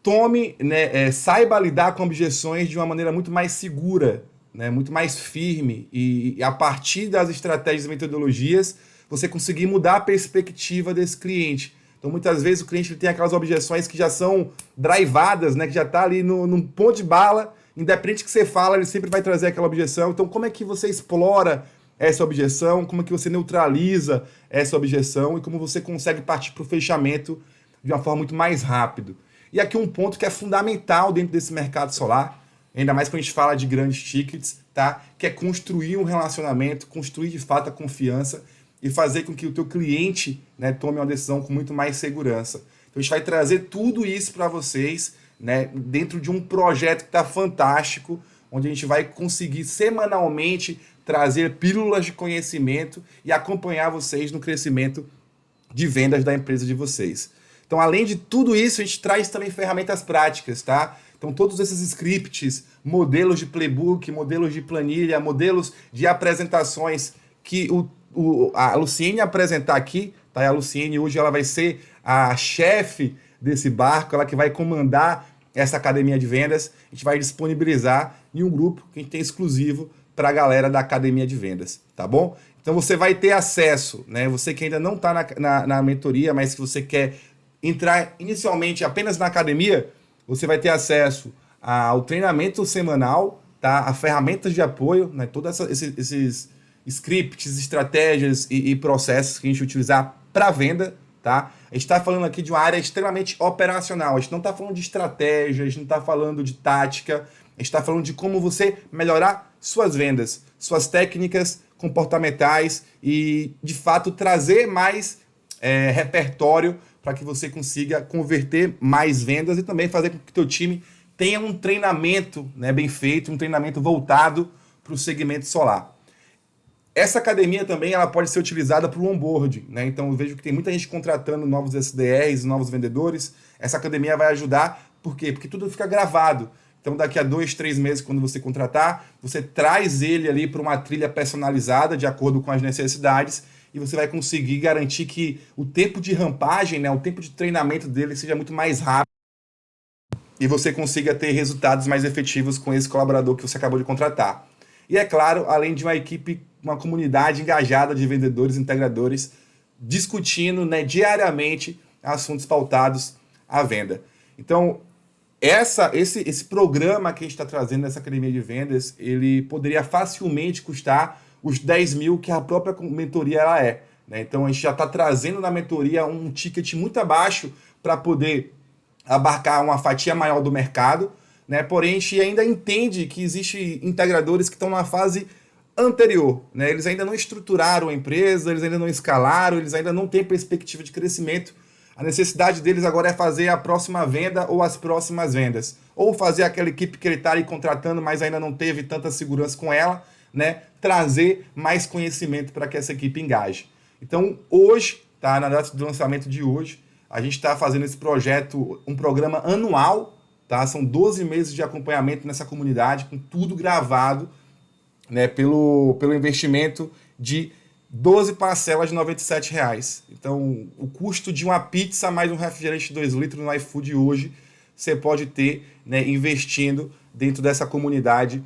tome, né, saiba lidar com objeções de uma maneira muito mais segura, né, muito mais firme, e a partir das estratégias e metodologias você conseguir mudar a perspectiva desse cliente. Então, muitas vezes o cliente tem aquelas objeções que já são drivadas, né, que já está ali no ponto de bala, independente do que você fala, ele sempre vai trazer aquela objeção. Então, como é que você explora essa objeção, como é que você neutraliza essa objeção e como você consegue partir para o fechamento de uma forma muito mais rápido. E aqui um ponto que é fundamental dentro desse mercado solar, ainda mais quando a gente fala de grandes tickets, tá? Que é construir um relacionamento, construir de fato a confiança e fazer com que o teu cliente, né, tome uma decisão com muito mais segurança. Então a gente vai trazer tudo isso para vocês, né, dentro de um projeto que está fantástico, onde a gente vai conseguir semanalmente trazer pílulas de conhecimento e acompanhar vocês no crescimento de vendas da empresa de vocês. Então, além de tudo isso, a gente traz também ferramentas práticas, tá? Então, todos esses scripts, modelos de playbook, modelos de planilha, modelos de apresentações que a Luciene apresentar aqui, tá? A Luciene hoje ela vai ser a chefe desse barco, ela que vai comandar essa academia de vendas. A gente vai disponibilizar em um grupo que a gente tem exclusivo para a galera da academia de vendas, tá bom? Então você vai ter acesso, né? Você que ainda não está na mentoria, mas que você quer entrar inicialmente apenas na academia, você vai ter acesso ao treinamento semanal, tá? A ferramentas de apoio, né? Todos esses scripts, estratégias e processos que a gente utilizar para venda, tá? A gente está falando aqui de uma área extremamente operacional. A gente não está falando de estratégia, a gente não está falando de tática, a gente está falando de como você melhorar suas vendas, suas técnicas comportamentais e, de fato, trazer mais repertório para que você consiga converter mais vendas e também fazer com que o teu time tenha um treinamento, né, bem feito, um treinamento voltado para o segmento solar. Essa academia também ela pode ser utilizada para o onboarding, né? Então eu vejo que tem muita gente contratando novos SDRs, novos vendedores. Essa academia vai ajudar, por quê? Porque tudo fica gravado. Então daqui a 2, 3 meses, quando você contratar, você traz ele ali para uma trilha personalizada, de acordo com as necessidades, e você vai conseguir garantir que o tempo de rampagem, né, o tempo de treinamento dele seja muito mais rápido e você consiga ter resultados mais efetivos com esse colaborador que você acabou de contratar. E é claro, além de uma equipe, uma comunidade engajada de vendedores, integradores, discutindo, né, diariamente assuntos pautados à venda. Então, esse programa que a gente está trazendo nessa academia de vendas, ele poderia facilmente custar os 10 mil que a própria mentoria ela é. Né? Então, a gente já está trazendo na mentoria um ticket muito abaixo para poder abarcar uma fatia maior do mercado, né? Porém, a gente ainda entende que existem integradores que estão na fase anterior, né? Eles ainda não estruturaram a empresa, eles ainda não escalaram, eles ainda não têm perspectiva de crescimento. A necessidade deles agora é fazer a próxima venda ou as próximas vendas, ou fazer aquela equipe que ele está aí contratando, mas ainda não teve tanta segurança com ela, né? Trazer mais conhecimento para que essa equipe engaje. Então, hoje, tá, na data do lançamento de hoje, a gente está fazendo esse projeto, um programa anual, tá? São 12 meses de acompanhamento nessa comunidade, com tudo gravado, né, pelo investimento de 12 parcelas de R$ 97,00. Então, o custo de uma pizza mais um refrigerante de 2 litros no iFood hoje, você pode ter, né, investindo dentro dessa comunidade,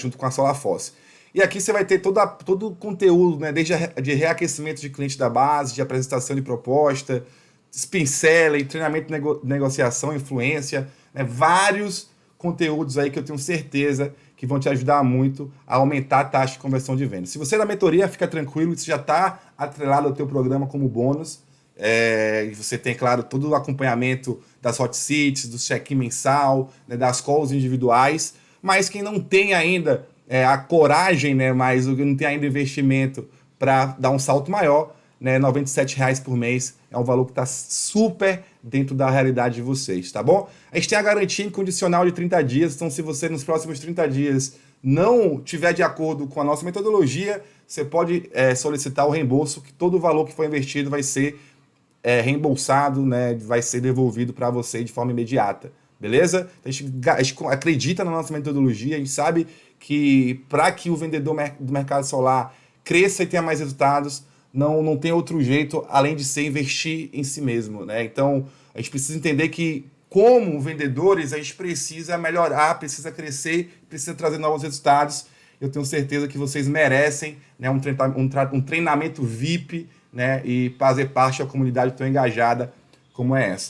junto com a SolarForce. E aqui você vai ter todo o conteúdo, né, desde de reaquecimento de cliente da base, de apresentação de proposta, spin selling, treinamento de negociação, influência, né, vários conteúdos aí que eu tenho certeza que vão te ajudar muito a aumentar a taxa de conversão de venda. Se você é da mentoria, fica tranquilo, isso já está atrelado ao teu programa como bônus. E você tem, claro, todo o acompanhamento das hot seats, do check-in mensal, né, das calls individuais, mas quem não tem ainda a coragem, né, mas não tem ainda investimento para dar um salto maior, né, R$ 97,00 por mês é um valor que está super dentro da realidade de vocês, tá bom? A gente tem a garantia incondicional de 30 dias, então se você nos próximos 30 dias não tiver de acordo com a nossa metodologia, você pode solicitar o reembolso, que todo o valor que foi investido vai ser reembolsado, né, vai ser devolvido para você de forma imediata, beleza? A gente acredita na nossa metodologia, a gente sabe que para que o vendedor do mercado solar cresça e tenha mais resultados, não tem outro jeito além de ser investir em si mesmo, né? Então, a gente precisa entender que, como vendedores, a gente precisa melhorar, precisa crescer, precisa trazer novos resultados. Eu tenho certeza que vocês merecem, né, um treinamento VIP, né, e fazer parte da comunidade tão engajada como é essa.